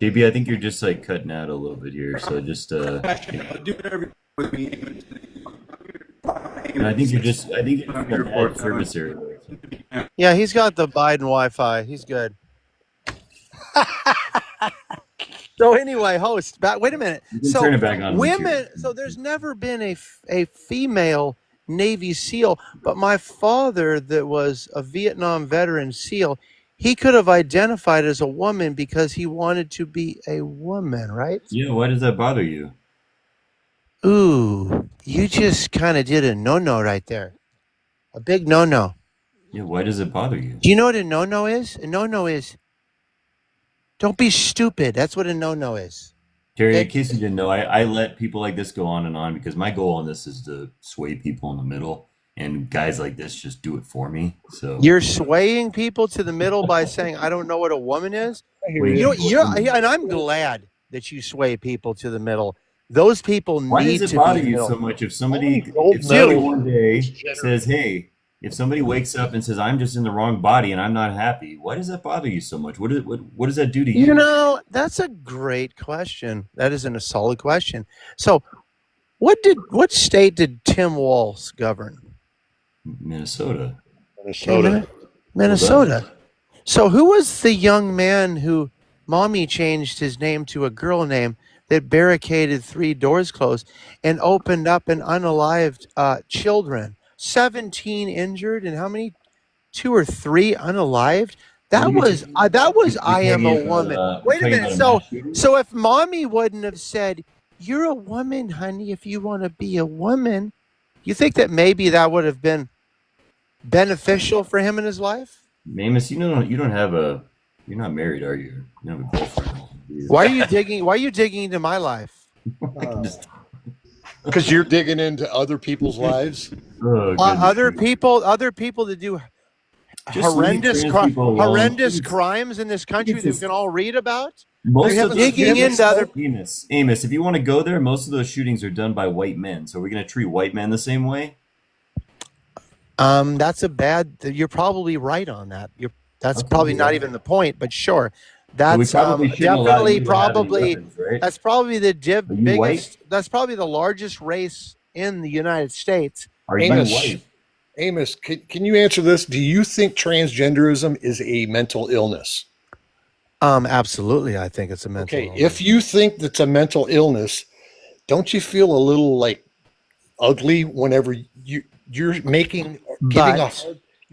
JB, I think you're just like cutting out a little bit here. So just Do whatever with me. I think you're just in a bad service area. Yeah, he's got the Biden Wi-Fi. He's good. So anyway, host, wait a minute. You can So turn it back on. women, so there's never been a female Navy SEAL, but my father, that was a Vietnam veteran SEAL, he could have identified as a woman because he wanted to be a woman, right? Yeah, why does that bother you? Ooh, you just kind of did a no-no right there. A big no-no. Yeah, why does it bother you? Do you know what a no-no is? A no-no is, don't be stupid. That's what a no-no is. Terry, in case you didn't know, I let people like this go on and on because my goal on this is to sway people in the middle, and guys like this just do it for me. So You're swaying people to the middle by saying, I don't know what a woman is. Wait, You know, and I'm glad that you sway people to the middle. Those people why need does it to bother be you middle. so much if somebody Dude. one day says, hey, if somebody wakes up and says, I'm just in the wrong body and I'm not happy, why does that bother you so much? What does that do to you? You know, that's a great question. That isn't a solid question. So what state did Tim Walz govern? Minnesota. Minnesota. So who was the young man who mommy changed his name to a girl name that barricaded 3 doors closed and opened up and unalived children? 17 injured and how many? 2 or 3 unalived? That was I am a woman. Wait a minute. So if mommy wouldn't have said, you're a woman, honey, if you want to be a woman, you think that maybe that would have been beneficial for him in his life? Amos, you're not married, are you? You don't have a girlfriend. Why are you digging into my life? Because you're digging into other people's lives. Oh, Other people that do horrendous crimes in this country that we can all read about. Most of digging into other. Amos, if you want to go there, most of those shootings are done by white men. So we're going to treat white men the same way. That's a bad. You're probably right on that. That's probably not even the point, but sure. That's definitely probably weapons, right? That's probably the biggest. White? That's probably the largest race in the United States. Are you white? Amos, can you answer this? Do you think transgenderism is a mental illness? Absolutely. I think it's a mental illness. If you think that's a mental illness, don't you feel a little like ugly whenever you're giving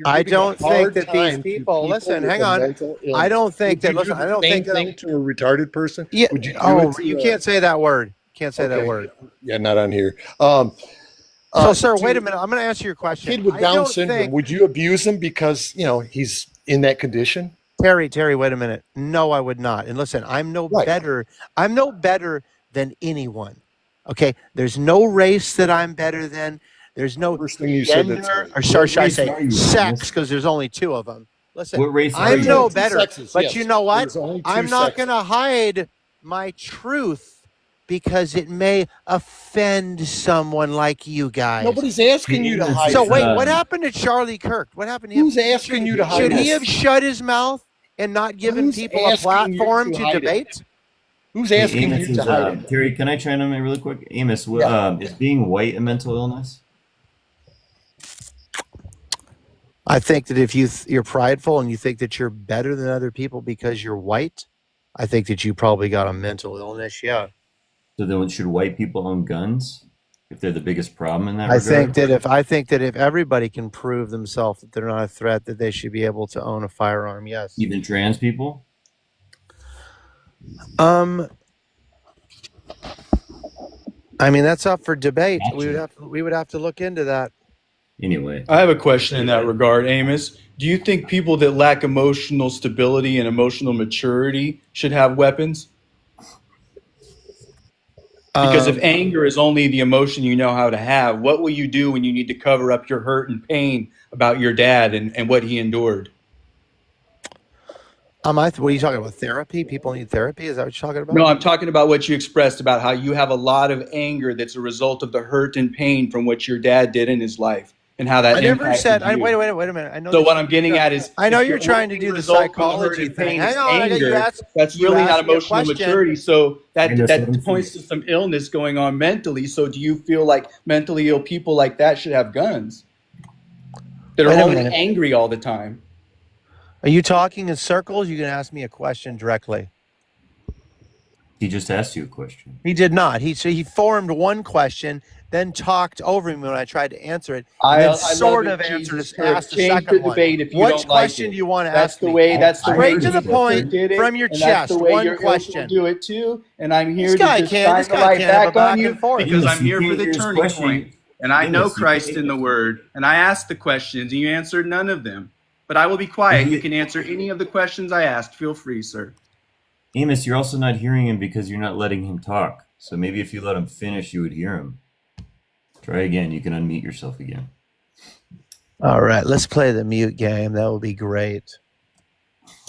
I don't think that these people. Listen, hang on. I don't think that. Listen, I don't think thing to a retarded person. Yeah. You can't say that word. Can't say that word. Yeah, not on here. So, sir, wait a minute. I'm going to answer your question. Kid with Down syndrome. Would you abuse him because he's in that condition? Terry, wait a minute. No, I would not. And listen, I'm no better. I'm no better than anyone. Okay, there's no race that I'm better than. There's no gender, or should I say sex, because there's only 2 of them. Listen, what race I'm you? no better, sexes, but yes. you know what? I'm not sexes. going to hide my truth because it may offend someone like you guys. Nobody's asking you to hide. So wait, what happened to Charlie Kirk? What happened to him? Who's asking you to hide? Should he have shut his mouth and not given people a platform to debate? Who's asking you to hide it? Terry, can I chime in really quick? Amos, is being white a mental illness? I think that if you're prideful and you think that you're better than other people because you're white, I think that you probably got a mental illness. Yeah. So then, should white people own guns if they're the biggest problem in that I regard? think that if everybody can prove themselves that they're not a threat, that they should be able to own a firearm. Yes. Even trans people? I mean, that's up for debate. Gotcha. We would have to look into that. Anyway, I have a question in that regard, Amos. Do you think people that lack emotional stability and emotional maturity should have weapons? Because if anger is only the emotion you know how to have, what will you do when you need to cover up your hurt and pain about your dad and what he endured? What are you talking about? Therapy? People need therapy? Is that what you're talking about? No, I'm talking about what you expressed about how you have a lot of anger that's a result of the hurt and pain from what your dad did in his life. and how that I never impacted said. you. Wait a minute. I know. So this- what I'm getting at is, I know if you're your trying to only do the result from psychology hurt and thing. pain Hang is on, anger, that's you really not asked me a emotional question. maturity. So And that's what I'm that points to saying. some illness going on mentally. So do you feel like mentally ill people like that should have guns that are Wait a only minute. angry all the time? Are you talking in circles? You can ask me a question directly. He just asked you a question. He did not. He formed one question, then talked over me when I tried to answer it, and I then love sort it, of Jesus asked Kirk. the Change second the debate one. if you don't Which like question it. do you want to That's ask the me? way. That's the way Straight to the Jesus point, Kirk did it, from your and that's chest. the way One your ilk question. will do it too. And I'm here This to guy just can't. shine This the guy light can't have a back on back you and forth. because Amos, I'm you here for can't the hear his turning question. point. And I know Amos, you Christ can't- in the Word, and I asked the questions, and you answered none of them. But I will be quiet. You can answer any of the questions I asked. Feel free, sir. Amos, you're also not hearing him because you're not letting him talk. So maybe if you let him finish, you would hear him. Try again. You can unmute yourself again. All right, let's play the mute game. That would be great.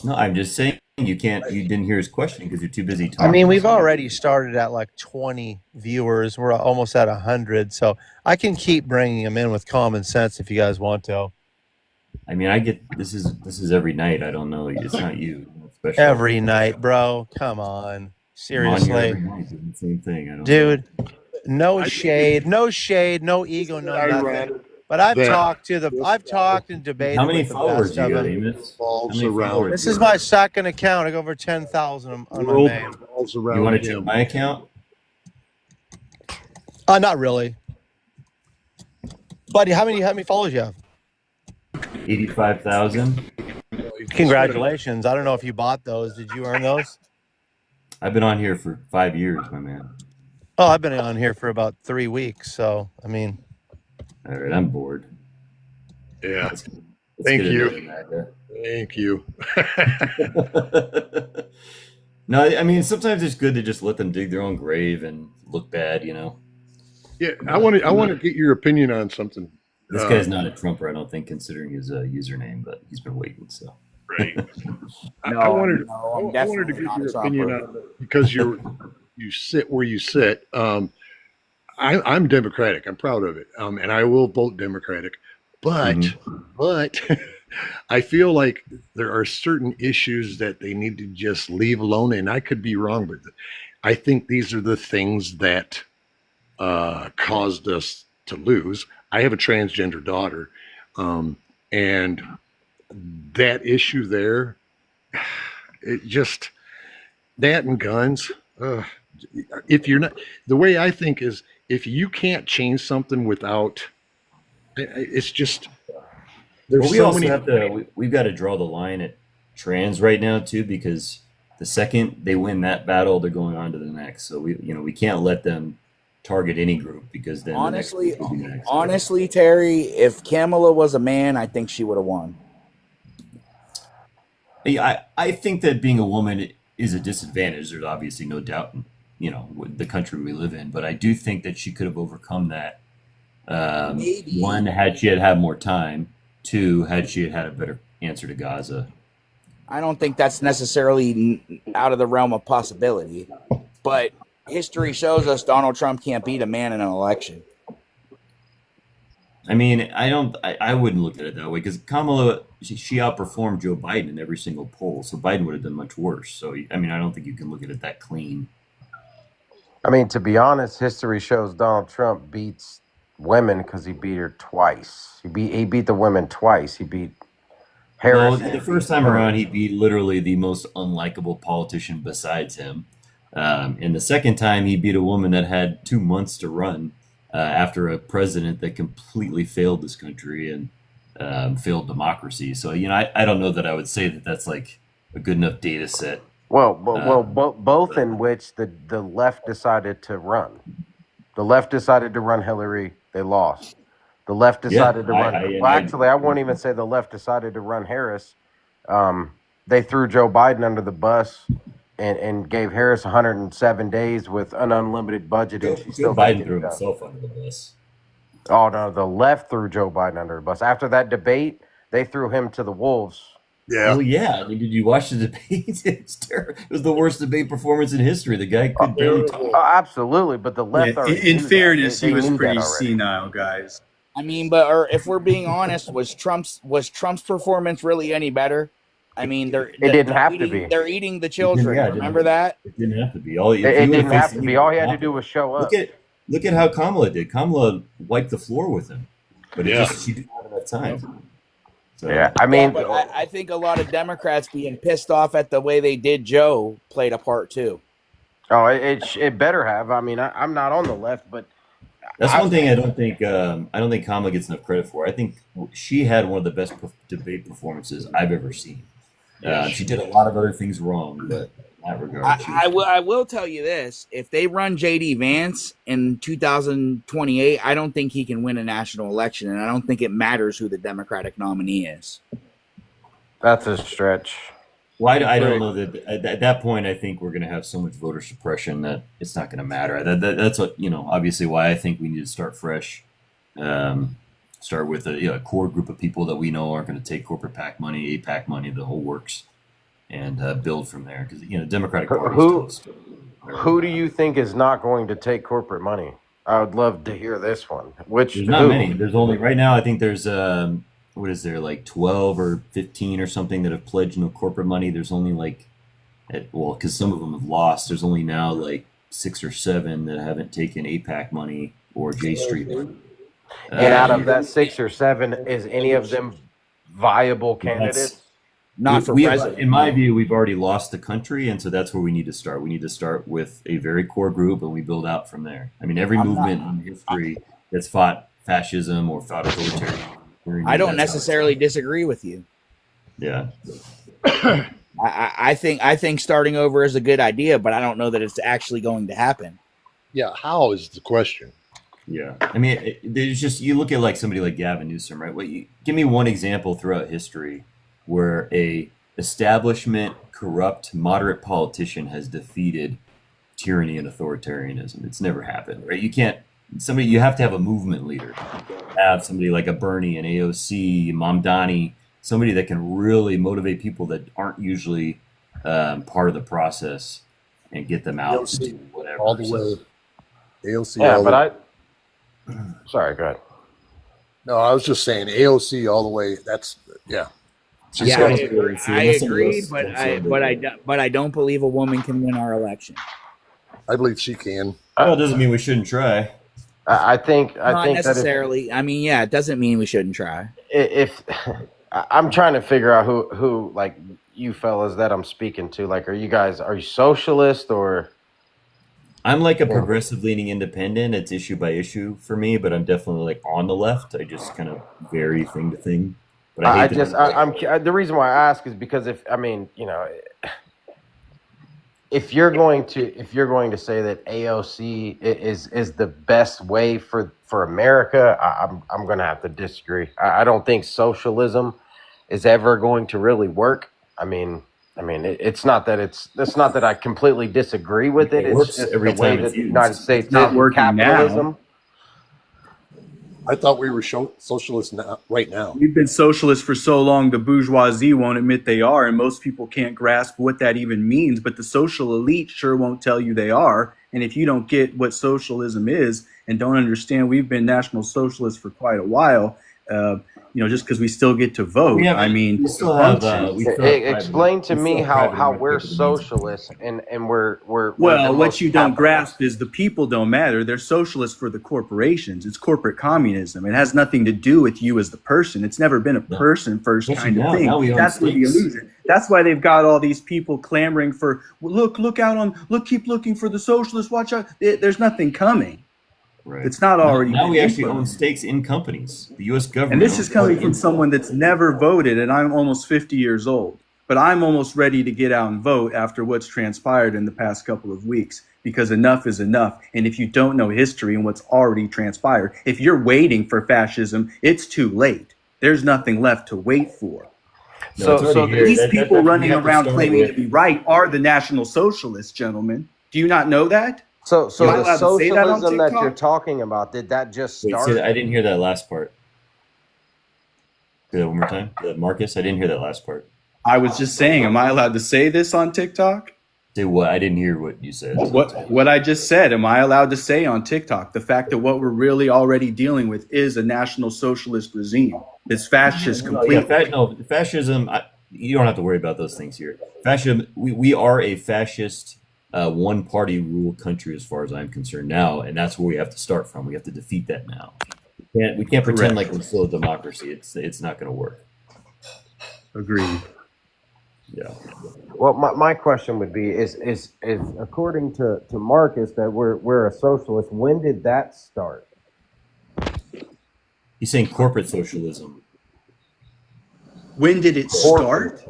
No, I'm just saying you can't. You didn't hear his question because you're too busy talking. I mean, we've already started at like 20 viewers. We're almost at 100, so I can keep bringing them in with common sense if you guys want to. I mean, I get this is every night. I don't know. It's not you. Especially Every night, bro. Come on. I'm on here Seriously. every night doing the same thing. I don't Dude, no shade, no ego, no nothing. But I've talked and debated How many with the followers best do of you got, them. Amos? How Revolves many around- followers This do is you my have? second account. I got over 10,000 on my World name. revolves You around want to check him. my account? Not really. Buddy, how many followers you have? 85,000. Congratulations. I don't know if you bought those. Did you earn those? I've been on here for 5 years, my man. Oh, I've been on here for about 3 weeks. So, I mean, All right, I'm bored. Yeah. Let's Thank get you. another Thank you. Magda. No, I mean sometimes it's good to just let them dig their own grave and look bad, you know. Yeah, I want to get your opinion on something. This guy's not a Trumper, I don't think, considering his username, but he's been waiting. So Right. No, I wanted I'm I wanted to definitely get not a your Trumper. opinion on it because you sit where you sit. I'm Democratic. I'm proud of it, and I will vote Democratic. But I feel like there are certain issues that they need to just leave alone. And I could be wrong, but I think these are the things that caused us to lose. I have a transgender daughter, and that issue there, it just that and guns. If you're not, the way I think is, if you can't change something without, it's just there's well, we so also many. have to. We've got to draw the line at trans right now too, because the second they win that battle, they're going on to the next. So we can't let them target any group because then Honestly, the next group will be next. honestly, Terry, if Kamala was a man, I think she would have won. Yeah, I think that being a woman is a disadvantage. There's obviously no doubt in, the country we live in, but I do think that she could have overcome that. Maybe. One, had she had more time. Two, had she had a better answer to Gaza. I don't think that's necessarily out of the realm of possibility, but history shows us Donald Trump can't beat a man in an election. I mean, I wouldn't look at it that way because Kamala, she outperformed Joe Biden in every single poll, so Biden would have done much worse. So, I mean, I don't think you can look at it that clean. I mean, to be honest, history shows Donald Trump beats women because he beat her twice. He beat the women twice. He beat Harris. Well, the first time around, he beat literally the most unlikable politician besides him. And the second time, he beat a woman that had 2 months to run after a president that completely failed this country and failed democracy. So, I don't know that I would say that that's like a good enough data set. Both in which the left decided to run. The left decided to run Hillary. They lost. The left decided to run. I won't even say the left decided to run Harris. They threw Joe Biden under the bus and gave Harris 107 days with an unlimited budget, and she still Biden threw himself under the bus. Oh no, the left threw Joe Biden under the bus. After that debate, they threw him to the wolves. Yeah. Well, yeah. I mean, did you watch the debate? It's terrible. It was the worst debate performance in history. The guy could barely talk. Absolutely, but the left. In fairness, he was pretty senile, guys. I mean, or if we're being honest, was Trump's performance really any better? I mean, it didn't have to be. They're eating the children. Remember that? It didn't have to be. It didn't have to be. All he had to do was show up. Look at how Kamala did. Kamala wiped the floor with him, but she didn't have enough time. So, yeah, I mean, but I think a lot of Democrats being pissed off at the way they did Joe played a part too. Oh, it better have. I mean, I'm not on the left, but that's one thing I don't think Kamala gets enough credit for. I think she had one of the best debate performances I've ever seen. She did a lot of other things wrong, but in that regard, I will tell you this: if they run J.D. Vance in 2028, I don't think he can win a national election, and I don't think it matters who the Democratic nominee is. That's a stretch. Well, I don't know that at that point. I think we're going to have so much voter suppression that it's not going to matter. That's what obviously why I think we need to start fresh. Start with a core group of people that we know aren't going to take corporate PAC money, APAC money, the whole works, and build from there. Because Democratic Party. Who do you think is not going to take corporate money? I would love to hear this one. There's not many. There's only right now. I think there's what is there, like 12 or 15 or something that have pledged no corporate money. There's only because some of them have lost. There's only now like 6 or 7 that haven't taken APAC money or J Street money. And out of that 6 or 7, is any of them viable candidates? Not for president. In my view, we've already lost the country, and so that's where we need to start. We need to start with a very core group, and we build out from there. I mean, every movement in history that's fought fascism or fought authoritarian. I don't necessarily disagree with you. Yeah. I think starting over is a good idea, but I don't know that it's actually going to happen. Yeah, how is the question? Yeah, I mean, there's just you look at like somebody like Gavin Newsom, right? Give me one example throughout history where a establishment, corrupt, moderate politician has defeated tyranny and authoritarianism. It's never happened, right? You have to have a movement leader. Have somebody like a Bernie, an AOC, Mamdani, somebody that can really motivate people that aren't usually part of the process and get them out to do whatever. All the way. AOC. Yeah, but sorry, go ahead. No, I was just saying AOC all the way. That's I agree, but I don't believe a woman can win our election. I believe she can. Well, it doesn't mean we shouldn't try. I think not necessarily. It doesn't mean we shouldn't try. If I'm trying to figure out who like you fellas that I'm speaking to, like, are you socialist or? I'm like a progressive leaning independent. It's issue by issue for me, but I'm definitely like on the left. I just kind of vary thing to thing. But I'm the reason why I ask is because if you're going to say that AOC is the best way for America, I'm going to have to disagree. I don't think socialism is ever going to really work. I mean, it's not that I completely disagree with it. It's just the way that the United States not working capitalism. now. I thought we were socialists right now. We've been socialists for so long, the bourgeoisie won't admit they are, and most people can't grasp what that even means. But the social elite sure won't tell you they are. And if you don't get what socialism is and don't understand, we've been National Socialists for quite a while. Just because we still get to vote. Explain to me how we're socialists and we're what you don't grasp is the people don't matter. They're socialists for the corporations. It's corporate communism. It has nothing to do with you as the person. It's never been a person first kind of thing. That's the illusion. That's why they've got all these people clamoring for keep looking for the socialists. Watch out. There's nothing coming. Right. It's not already. Now we actually own stakes in companies. The U.S. government. And this is coming from someone that's never voted, and I'm almost 50 years old. But I'm almost ready to get out and vote after what's transpired in the past couple of weeks, because enough is enough. And if you don't know history and what's already transpired, if you're waiting for fascism, it's too late. There's nothing left to wait for. So these people running around claiming to be right are the National Socialists, gentlemen. Do you not know that? So the socialism that you're talking about, did that just start? I didn't hear that last part. Say that one more time. Marcus, I didn't hear that last part. I was just saying, am I allowed to say this on TikTok? Say what? I didn't hear what you said. What I just said, am I allowed to say on TikTok? The fact that what we're really already dealing with is a national socialist regime. It's fascist completely. Fascism. You don't have to worry about those things here. Fascism. We are a fascist, one-party rule country as far as I'm concerned now, and that's where we have to start from. We have to defeat that now. We can't pretend like we're still a democracy. It's not going to work. Agreed. Yeah. Well, my question would be is according to Marcus that we're a socialist. When did that start? He's saying corporate socialism. When did it start?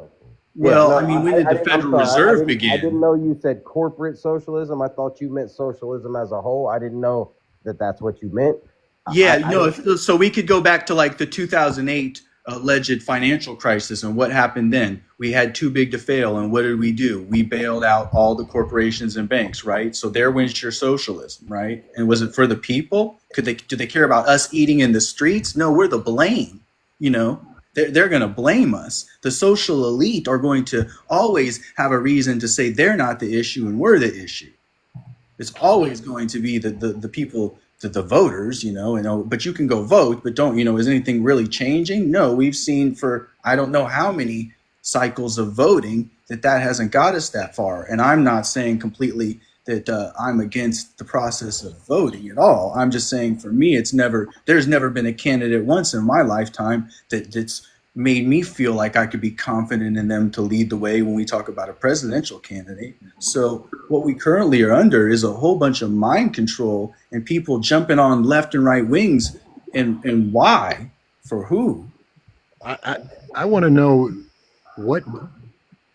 Well, I mean, when did the Federal Reserve begin? I didn't know you said corporate socialism. I thought you meant socialism as a whole. I didn't know that that's what you meant. Yeah, so we could go back to like the 2008 alleged financial crisis, and what happened then? We had too big to fail, and what did we do? We bailed out all the corporations and banks, right? So there went your socialism, right? And was it for the people? Do they care about us eating in the streets? No, we're the blame. You know, they're going to blame us. The social elite are going to always have a reason to say they're not the issue and we're the issue. It's always going to be the people, the voters, but you can go vote, but don't, is anything really changing? No, we've seen for, I don't know how many cycles of voting that hasn't got us that far. And I'm not saying completely that I'm against the process of voting at all. I'm just saying for me, there's never been a candidate once in my lifetime that's made me feel like I could be confident in them to lead the way when we talk about a presidential candidate. So what we currently are under is a whole bunch of mind control and people jumping on left and right wings. And why? For who? I want to know what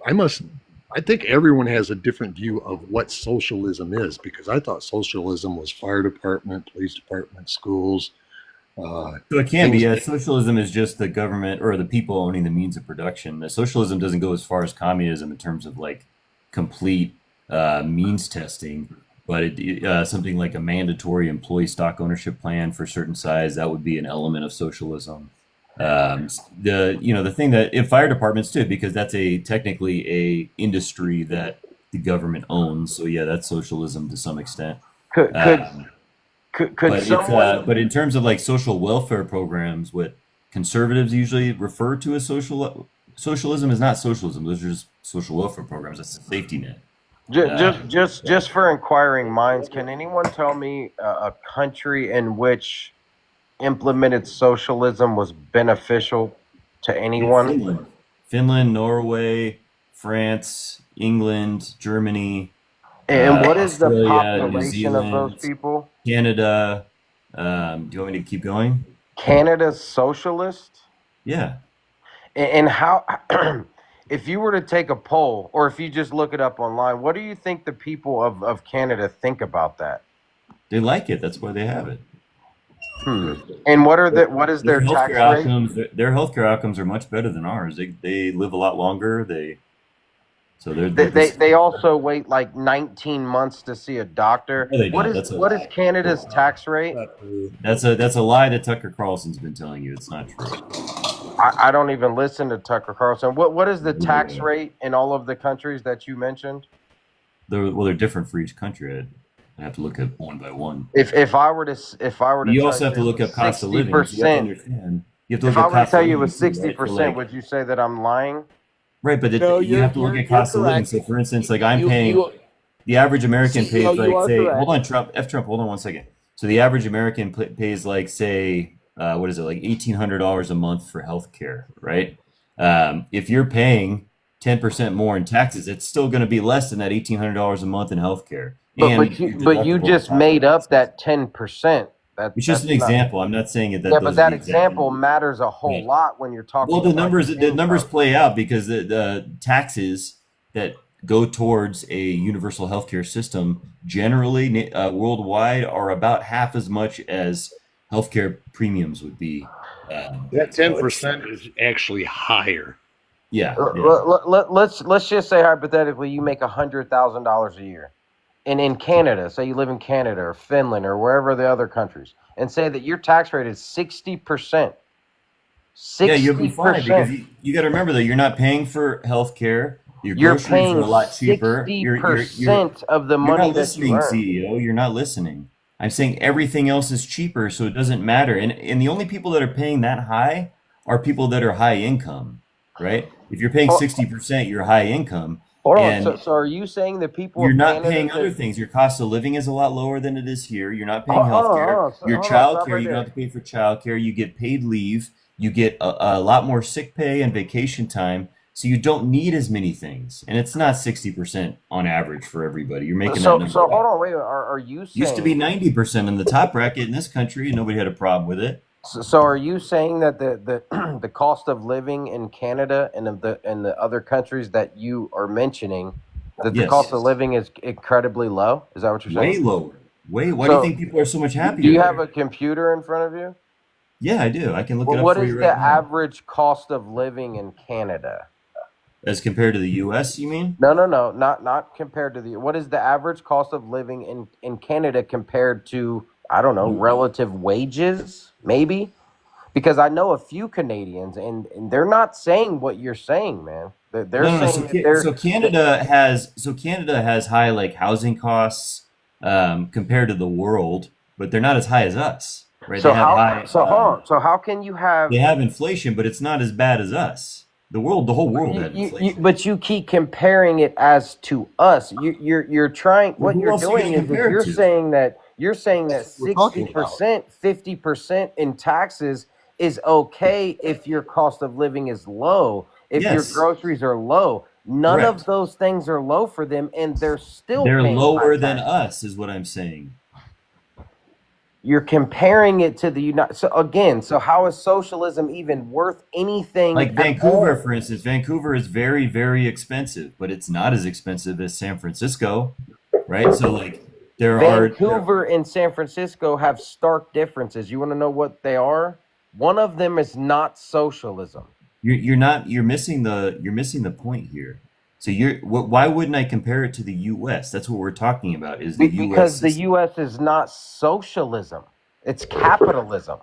I think everyone has a different view of what socialism is, because I thought socialism was fire department, police department, schools. So it can be. Socialism is just the government or the people owning the means of production. Socialism doesn't go as far as communism in terms of like complete means testing, but something like a mandatory employee stock ownership plan for a certain size, that would be an element of socialism. The thing that in fire departments too, because that's technically a industry that the government owns. So yeah, that's socialism to some extent. But in terms of like social welfare programs, what conservatives usually refer to as socialism is not socialism. Those are just social welfare programs. That's a safety net. Just for inquiring minds, can anyone tell me a country in which implemented socialism was beneficial to anyone? Finland, Norway, France, England, Germany. And what is Australia, the population New Zealand, of those people? Canada. Do you want me to keep going? Canada's socialist? Yeah. And how, if you were to take a poll, or if you just look it up online, what do you think the people of Canada think about that? They like it. That's why they have it. And what is their tax rate? Their healthcare outcomes are much better than ours. They live a lot longer. They also wait like 19 months to see a doctor. No, what is Canada's tax rate? That's a lie that Tucker Carlson's been telling you. It's not true. I don't even listen to Tucker Carlson. What is the tax rate in all of the countries that you mentioned? They're different for each country. I have to look at one by one. If I were to you also have to look up cost of living. You have to understand. If I were to tell you it was 60%, would you say that I'm lying? Right, but you have to look at cost of living. So, for instance, like I'm paying, the average American pays like say, hold on, Trump, hold on one second. So the average American pays like say, what is it, like $1,800 a month for healthcare, right? If you're paying 10% more in taxes, it's still going to be less than that $1,800 a month in healthcare. But you just made up that 10%. It's just an example. I'm not saying it. But that example matters a whole lot when you're talking. Well, the numbers play out because the taxes that go towards a universal healthcare system generally worldwide are about half as much as healthcare premiums would be. That 10% is actually higher. Yeah. Let's just say hypothetically you make $100,000 a year. And in Canada, say you live in Canada or Finland or wherever the other countries, and say that your tax rate is 60%. Yeah, you'll be fine because you got to remember that you're not paying for health care. Your You're groceries are paying a lot cheaper. 60% of the You're money not that you listening, earn. CEO. You're not listening. I'm saying everything else is cheaper, so it doesn't matter. And the only people that are paying that high are people that are high income, right? If you're paying 60%, you're high income, Hold on. and So are you saying that people you're of not Canada paying other that things. Your cost of living is a lot lower than it is here. You're not paying hold health on, care. Your hold on, child stop care, right you don't have there. to pay for child care. You get paid leave. You get a lot more sick pay and vacation time. So you don't need as many things. And it's not 60% on average for everybody. You're making that So number hold up. on, wait. Are you Used to be saying 90% in the top bracket in this country, and nobody had a problem with it. so? Are you saying that the the cost of living in Canada and the other countries that you are mentioning, that the cost Yes. of living is incredibly low? Is that what you're Way saying? lower. Why do you So think people are so much do happier you have there? a computer in front of you? Yeah, I do. I can look Well, it up what for is you the right now. average cost of living in Canada? As compared to the US, you mean? No, not compared to the. What is the average cost of living in Canada compared to, I don't know, relative wages, maybe? Because I know a few Canadians, and they're not saying what you're saying, man. They're No. saying that they're. So Canada has high like housing costs compared to the world, but they're not as high as us, right? So how? So hold on. So how can you They have? have inflation, but it's not as bad as us. The whole world had inflation. But you keep comparing it as to us. You're trying. Well, What who you're else are you doing gonna is compare it you're to? saying that That's what we're talking about. 60%, 50% in taxes is okay if your cost of living is low, if your Yes, groceries are low. None of correct. those things are low for them, and they're still They're paying high lower than taxes. us, is what I'm saying. You're comparing it to the United. So again, so how is socialism even worth anything Like at Vancouver, all? for instance, Vancouver is very, very expensive, but it's not as expensive as San Francisco, right? So like there Vancouver and San Francisco have stark differences. You want to know what they are? One of them is not socialism. you're missing the point here. So why wouldn't I compare it to the U.S.? That's what we're talking about. Is the U.S. Because the system. U.S. is not socialism; it's capitalism.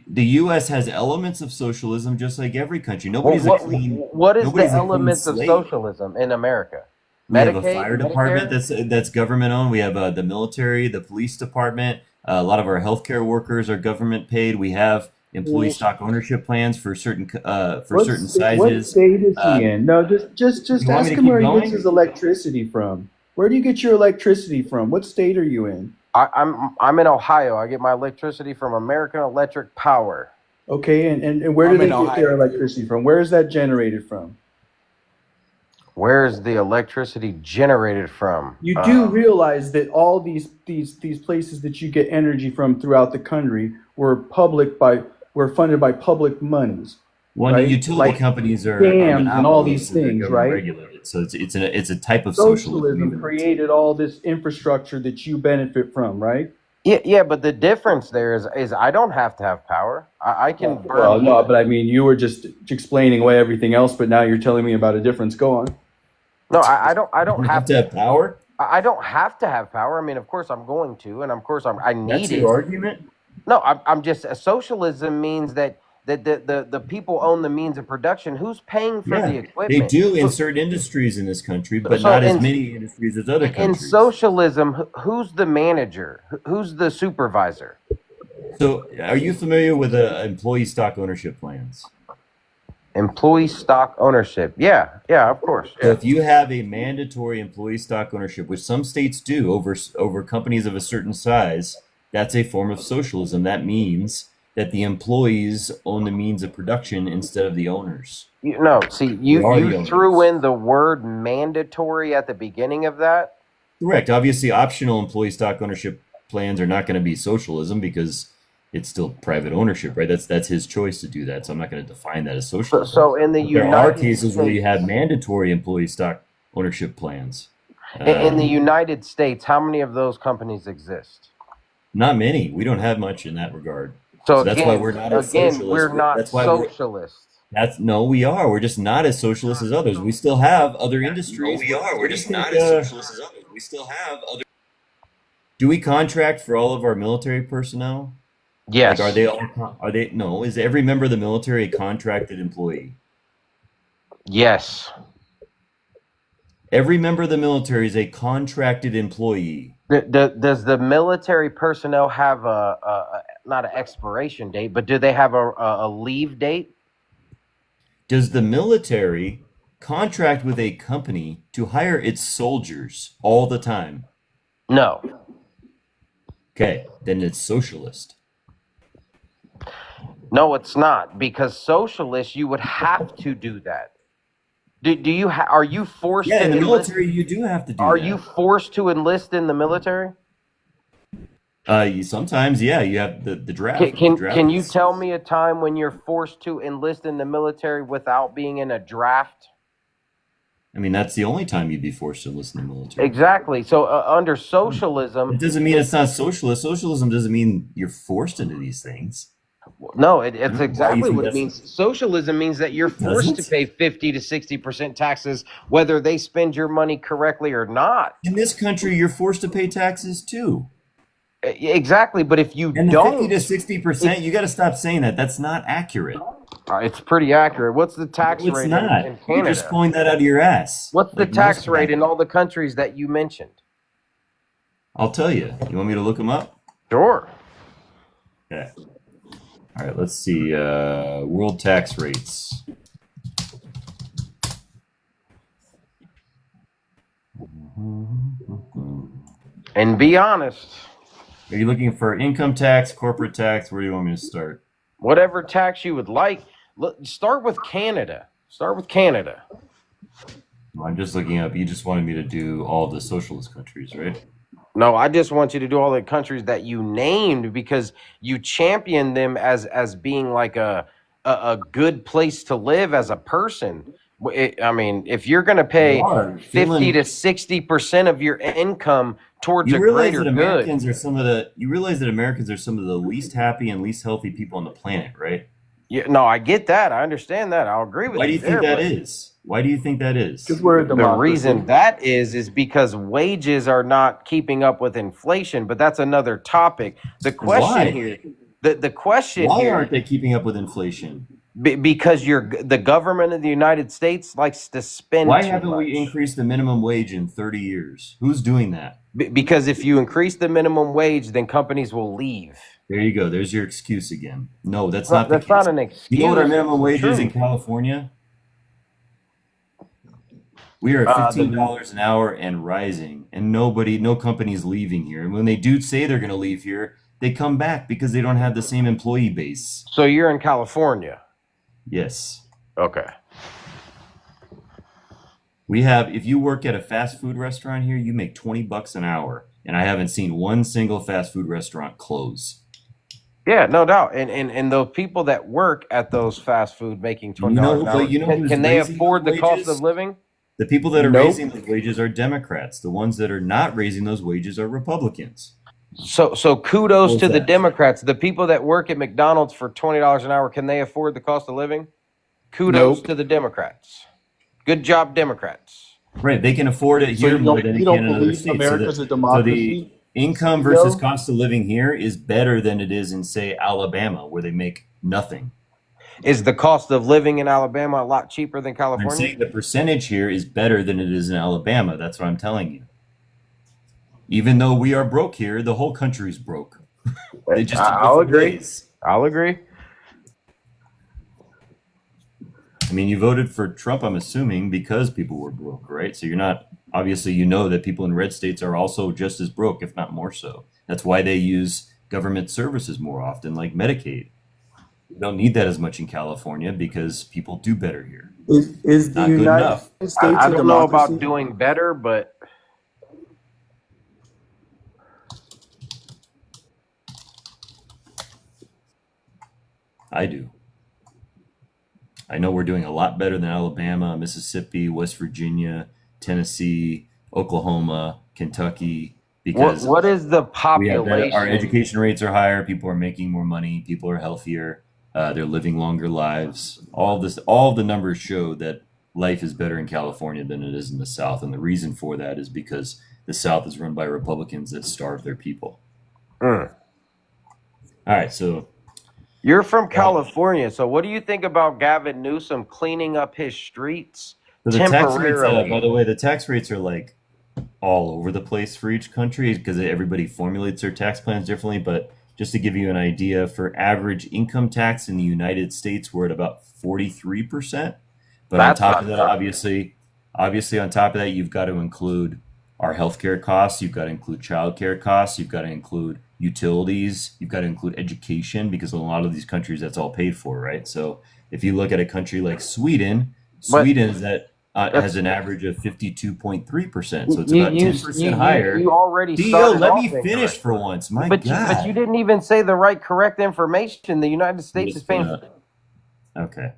The U.S. has elements of socialism, just like every country. Well, Nobody's a clean what is the nobody's a clean elements of slate. socialism in America? We have a Medicaid, fire department Medicare. that's government owned. We have the military, the police department. A lot of our healthcare workers are government paid. We have employee stock ownership plans for certain What sizes. state is he in? No, just You want ask me to him where keep he gets going? his electricity from. Where do you get your electricity from? What state are you in? I'm in Ohio. I get my electricity from American Electric Power. Okay, and where do I'm they in get Ohio, their too. electricity from? Where is that generated from? Where is the electricity generated from? You do realize that all these places that you get energy from throughout the country were funded by public monies, Well, right? the utility companies are dams and all monopolies, these so they're things, government right? regulated. So it's a type of socialism. Socialism even. created all this infrastructure that you benefit from, right? Yeah, but the difference there is I don't have to have power. I can burn. Well, no, but I mean, you were just explaining away everything else, but now you're telling me about a difference. Go on. No, I don't You have have to have power. I don't have to have power. I mean, of course I'm going to, and of course I That's need it. your argument. No, I'm just socialism means that the people own the means of production. Who's paying for the Yeah, equipment? they do in certain industries in this country, but So not as in- many industries as other In countries. socialism, who's the manager? Who's the supervisor? So, are you familiar with employee stock ownership plans? Employee stock ownership. Yeah, of course. So, if you have a mandatory employee stock ownership, which some states do over companies of a certain size, that's a form of socialism. That means that the employees own the means of production instead of the owners. You They are the threw owners. in the word mandatory at the beginning of that. Correct. Obviously, optional employee stock ownership plans are not going to be socialism because it's still private ownership, right? That's his choice to do that. So I'm not going to define that as socialism. So in the There are United cases where you States, have mandatory employee stock ownership plans. in the United States, how many of those companies exist? Not many. We don't have much in that regard. So That's why we're not as socialist. we're not That's why socialists. we are. We're just not as socialist as others. We still have other industries. We are. We're just not as socialist as others. We still have other. Do we contract for all of our military personnel? Yes. Like, are they? No. Is every member of the military a contracted employee? Yes. Every member of the military is a contracted employee. Does the military personnel have not an expiration date, but do they have a leave date? Does the military contract with a company to hire its soldiers all the time? No. Okay, then it's socialist. No, it's not, because socialists, you would have to do that. Do you are you forced Yeah, to in the enlist? military, you do have to do Are that. you forced to enlist in the military? Sometimes, yeah, you have the draft. Can you tell me a time when you're forced to enlist in the military without being in a draft? I mean, that's the only time you'd be forced to enlist in the military. Exactly. So under socialism, It doesn't mean it's not socialist. Socialism doesn't mean you're forced into these things. no, it's exactly what it that's- means. Socialism means that you're forced to Doesn't? pay 50 to 60% taxes, whether they spend your money correctly or not. In this country, you're forced to pay taxes too. Exactly, but if you And the don't, 50 to 60%, you got to stop saying that. That's not accurate. it's pretty accurate. What's the tax It's rate not. in You're Canada? just pulling that out of your ass. What's the Like tax most rate in back. all the countries that you mentioned? I'll tell you. You want me to look them up? Sure. Okay. All right, let's see. World tax rates. And be honest, Are you looking for income tax, corporate tax? Where do you want me to start? whatever tax you would like, start with Canada. Start with Canada. I'm just looking up. You just wanted me to do all the socialist countries, right? No, I just want you to do all the countries that you named because you champion them as being like a good place to live as a person. I mean, if you're going to pay 50 to 60% of your income towards You a realize greater that Americans good, are some of the. You realize that Americans are some of the least happy and least healthy people on the planet, right? no, I get that. I understand that. I'll agree with Why do you you think there, that but is? Why do you think that is? We're a the democracy. reason that is because wages are not keeping up with inflation, but that's another topic. The question Why? here, the question Why here, aren't they keeping up with inflation? because the government of the United States likes to spend Why too haven't much. we increased the minimum wage in 30 years? Who's doing that? Because if you increase the minimum wage, then companies will leave. There you go. There's your excuse again. No, that's not the That's case. not an excuse. You know what our minimum wage is in True. California? We are at $15 an hour and rising, and no company's leaving here. And when they do say they're going to leave here, they come back because they don't have the same employee base. So you're in California. Yes. Okay. We have, if you work at a fast food restaurant here, you make $20 an hour. And I haven't seen one single fast food restaurant close. Yeah, no doubt. And the people that work at those fast food making $20 an hour, who's can they raising afford the those cost wages? of living? The people that are Nope. raising those wages are Democrats. The ones that are not raising those wages are Republicans. So kudos What's to the that? Democrats. The people that work at McDonald's for $20 an hour, can they afford the cost of living? Kudos Nope. to the Democrats. Good job, Democrats. Right, they can afford it So here you more don't, than you they don't can in other believe states. America's a So the democracy? income versus No. cost of living here is better than it is in, say, Alabama, where they make nothing. Is the cost of living in Alabama a lot cheaper than I'm California? saying the percentage here is better than it is in Alabama. That's what I'm telling you. Even though we are broke here, the whole country's broke. They just in I'll different agree. ways. I'll agree. I mean, you voted for Trump, I'm assuming, because people were broke, right? So you're not, obviously, you know that people in red states are also just as broke, if not more so. That's why they use government services more often, like Medicaid. You don't need that as much in California because people do better here. Is the Not good United enough. States I a don't know about democracy? doing better, but I do. I know we're doing a lot better than Alabama, Mississippi, West Virginia, Tennessee, Oklahoma, Kentucky, because what is the we have population? our education rates are higher, people are making more money, people are healthier, they're living longer lives. All the numbers show that life is better in California than it is in the South, and the reason for that is because the South is run by Republicans that starve their people. Mm. All right, so You're from California, so what do you think about Gavin Newsom cleaning up his streets So the tax rates, temporarily. by the way, the tax rates are like all over the place for each country because everybody formulates their tax plans differently. But just to give you an idea, for average income tax in the United States, we're at about 43%. But on That's top not of that, good. obviously on top of that, you've got to include our healthcare costs. You've got to include childcare costs. You've got to include utilities. You've got to include education because in a lot of these countries, that's all paid for, right? So if you look at a country like Sweden, But Sweden is at that's has an average of 52.3%, so it's you about you 10% higher. you already Dio, started let off me finish incorrect. for once. My But you God. didn't even say the right correct information. The United I'm States is just paying. gonna. Okay.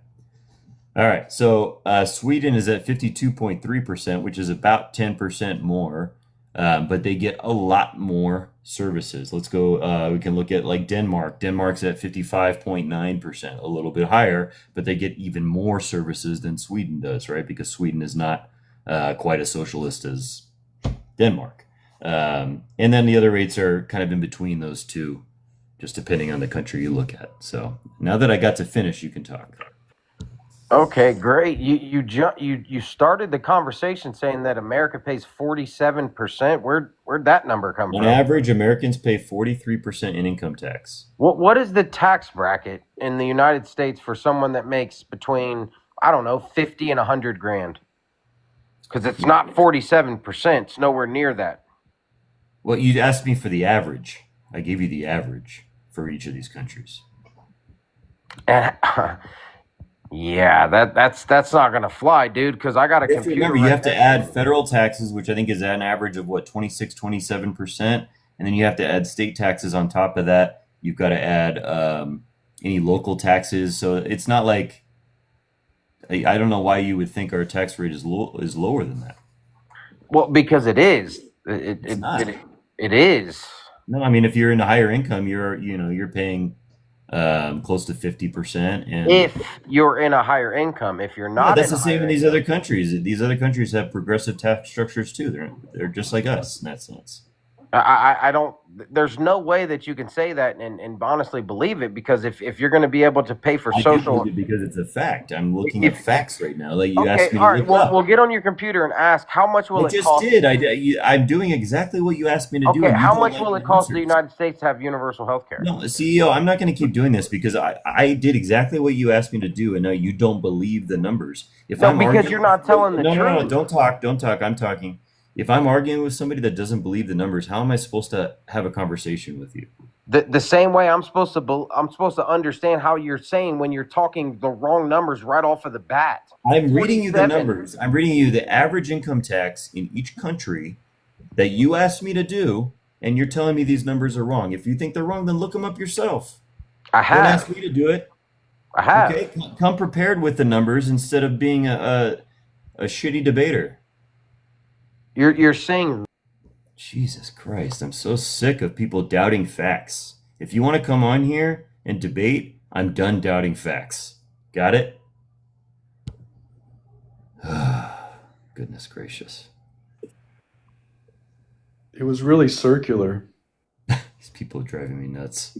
All right. So Sweden is at 52.3%, which is about 10% more, but they get a lot more services. Let's go. We can look at like Denmark. Denmark's at 55.9%, a little bit higher, but they get even more services than Sweden does, right? Because Sweden is not quite as socialist as Denmark. And then the other rates are kind of in between those two, just depending on the country you look at. So now that I got to finish, you can talk. Okay, great. You started the conversation saying that America pays 47%. Where'd that number come On from? average, Americans pay 43% in income tax. What is the tax bracket in the United States for someone that makes between, I don't know, 50 and 100 grand? Because it's not 47%. It's nowhere near that. Well, you asked me for the average. I gave you the average for each of these countries. And yeah, that's not gonna fly, dude. Because I got a computer. Remember, you right have to next add me. federal taxes, which I think is at an average of what 26, 27%, and then you have to add state taxes on top of that. You've got to add any local taxes. So it's not like I don't know why you would think our tax rate is lower than that. Well, because it is. It's not. It is. No, I mean if you're in a higher income, you're paying close to 50%, and If you're in a higher income, if you're no, not, that's in the a same higher in these income, other countries. These other countries have progressive tax structures too. They're just like us in that sense. I don't. There's no way that you can say that and honestly believe it, because if you're going to be able to pay for I do social, believe it because it's a fact. I'm looking at if facts right now that you okay, asked me all to right, look well, up. get on your computer and ask how much will I it just cost. did. I'm doing exactly what you asked me to do, Okay, and you how don't much like will my it cost the answers. United States to have universal health care? No, CEO, I'm not going to keep doing this because I did exactly what you asked me to do, and now you don't believe the numbers. If No, I'm because arguing, you're not telling the no, truth. don't talk, don't talk. I'm talking. If I'm arguing with somebody that doesn't believe the numbers, how am I supposed to have a conversation with you? The same way I'm supposed to understand how you're saying when you're talking the wrong numbers right off of the bat. I'm reading you the 47. numbers. I'm reading you the average income tax in each country that you asked me to do, and you're telling me these numbers are wrong. If you think they're wrong, then look them up yourself. I Don't ask have. me to do it. I have. Okay, come prepared with the numbers instead of being a shitty debater. You're saying Jesus Christ, I'm so sick of people doubting facts. If you want to come on here and debate, I'm done doubting facts. Got it? Goodness gracious. It was really circular. These people are driving me nuts.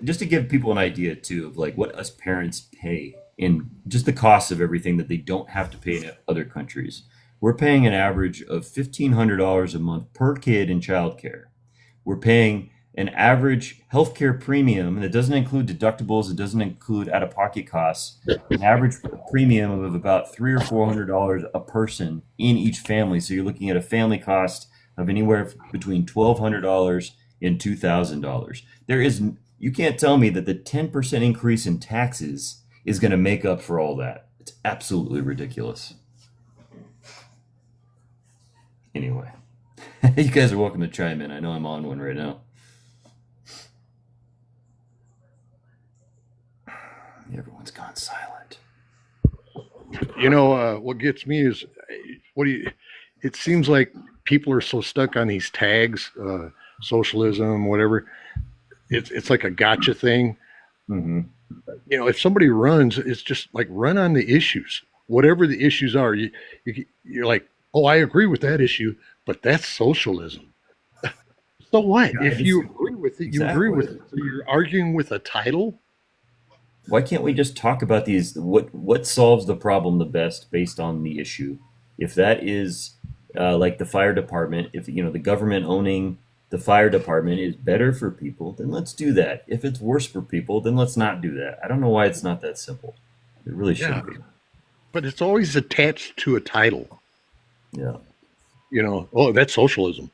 Just to give people an idea too of like what us parents pay in just the cost of everything that they don't have to pay in other countries. We're paying an average of $1,500 a month per kid in childcare. We're paying an average healthcare premium, and it doesn't include deductibles, it doesn't include out-of-pocket costs, an average premium of about $300 or $400 a person in each family. So you're looking at a family cost of anywhere between $1,200 and $2,000. You can't tell me that the 10% increase in taxes is going to make up for all that. It's absolutely ridiculous. Anyway, you guys are welcome to chime in. I know I'm on one right now. Everyone's gone silent. What gets me is it seems like people are so stuck on these tags, socialism, whatever. It's like a gotcha thing. Mm-hmm. If somebody runs, it's just like run on the issues, whatever the issues are. You're like, oh, I agree with that issue, but that's socialism. So what? If you agree with it, you agree with it. So you're arguing with a title? Why can't we just talk about these? What solves the problem the best based on the issue? If that is like the fire department, if the government owning the fire department is better for people, then let's do that. If it's worse for people, then let's not do that. I don't know why it's not that simple. It really shouldn't be. But it's always attached to a title. Yeah. Oh, that's socialism.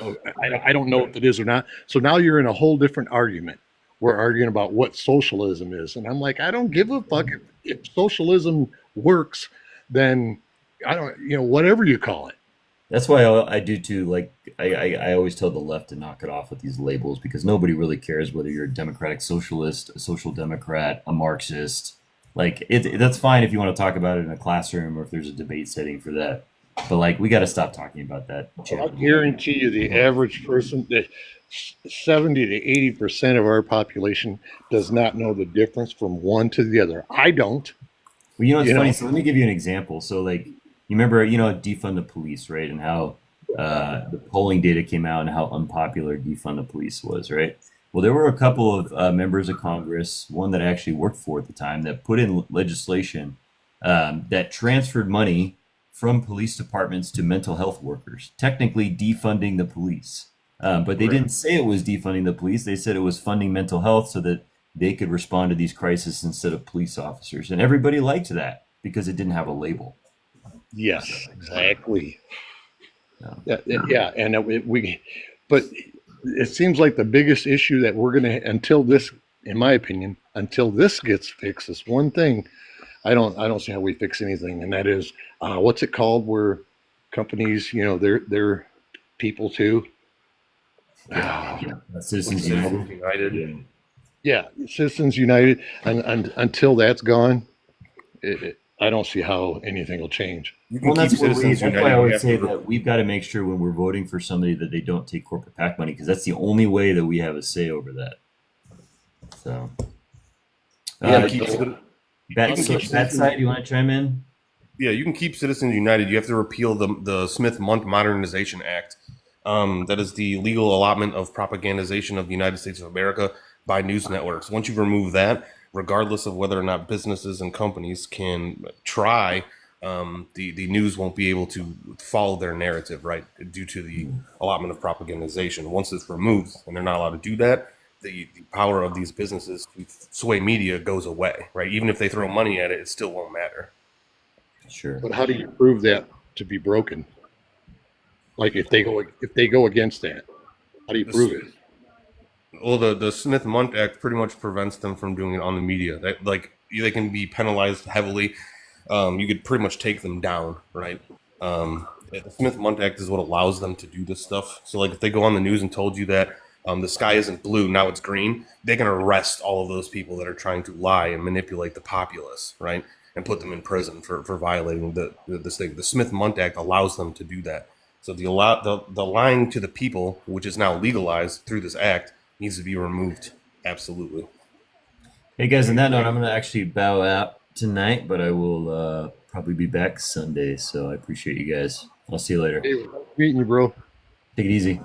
Oh, I don't know if it is or not. So now you're in a whole different argument. We're arguing about what socialism is. And I'm like, I don't give a fuck. If socialism works, then I don't, whatever you call it. That's why I do too. Like I always tell the left to knock it off with these labels, because nobody really cares whether you're a democratic socialist, a social democrat, a Marxist. Like that's fine if you want to talk about it in a classroom or if there's a debate setting for that. But like, we got to stop talking about that. I guarantee you, the average person, that 70 to 80% of our population does not know the difference from one to the other. I don't. Well, it's funny. So let me give you an example. So like, you remember, defund the police, right? And how the polling data came out and how unpopular defund the police was, right? Well, there were a couple of members of Congress, one that I actually worked for at the time, that put in legislation that transferred money from police departments to mental health workers, technically defunding the police. But they didn't say it was defunding the police. They said it was funding mental health so that they could respond to these crises instead of police officers. And everybody liked that because it didn't have a label. Yes, exactly. Yeah. And but it seems like the biggest issue that we're going to, until this, in my opinion, until this gets fixed, is one thing. I don't see how we fix anything, and that is what's it called, where companies, they're people too. Citizens United. Yeah, Citizens United, and until that's gone, I don't see how anything will change. Well, that's why I always say that we've got to make sure when we're voting for somebody that they don't take corporate PAC money, because that's the only way that we have a say over that. So, that side, you want to chime in? Yeah, you can keep Citizens United. You have to repeal the Smith-Mundt Modernization Act. That is the legal allotment of propagandization of the United States of America by news networks. Once you remove that, regardless of whether or not businesses and companies can try, the news won't be able to follow their narrative, right, due to the allotment of propagandization. Once it's removed and they're not allowed to do that, the power of these businesses to sway media goes away, right? Even if they throw money at it, it still won't matter. Sure. But how do you prove that to be broken? Like if they go against that, how do you prove it? Well, the Smith-Mundt Act pretty much prevents them from doing it on the media. They can be penalized heavily. You could pretty much take them down, right? The Smith-Mundt Act is what allows them to do this stuff. So like if they go on the news and told you that the sky isn't blue, now it's green, they can arrest all of those people that are trying to lie and manipulate the populace, right? And put them in prison for violating this thing. The Smith-Mundt Act allows them to do that. So the lying to the people, which is now legalized through this act, needs to be removed. Absolutely. Hey guys, on that note, I'm going to actually bow out tonight, but I will probably be back Sunday. So I appreciate you guys. I'll see you later. Hey, meeting you, bro. Take it easy.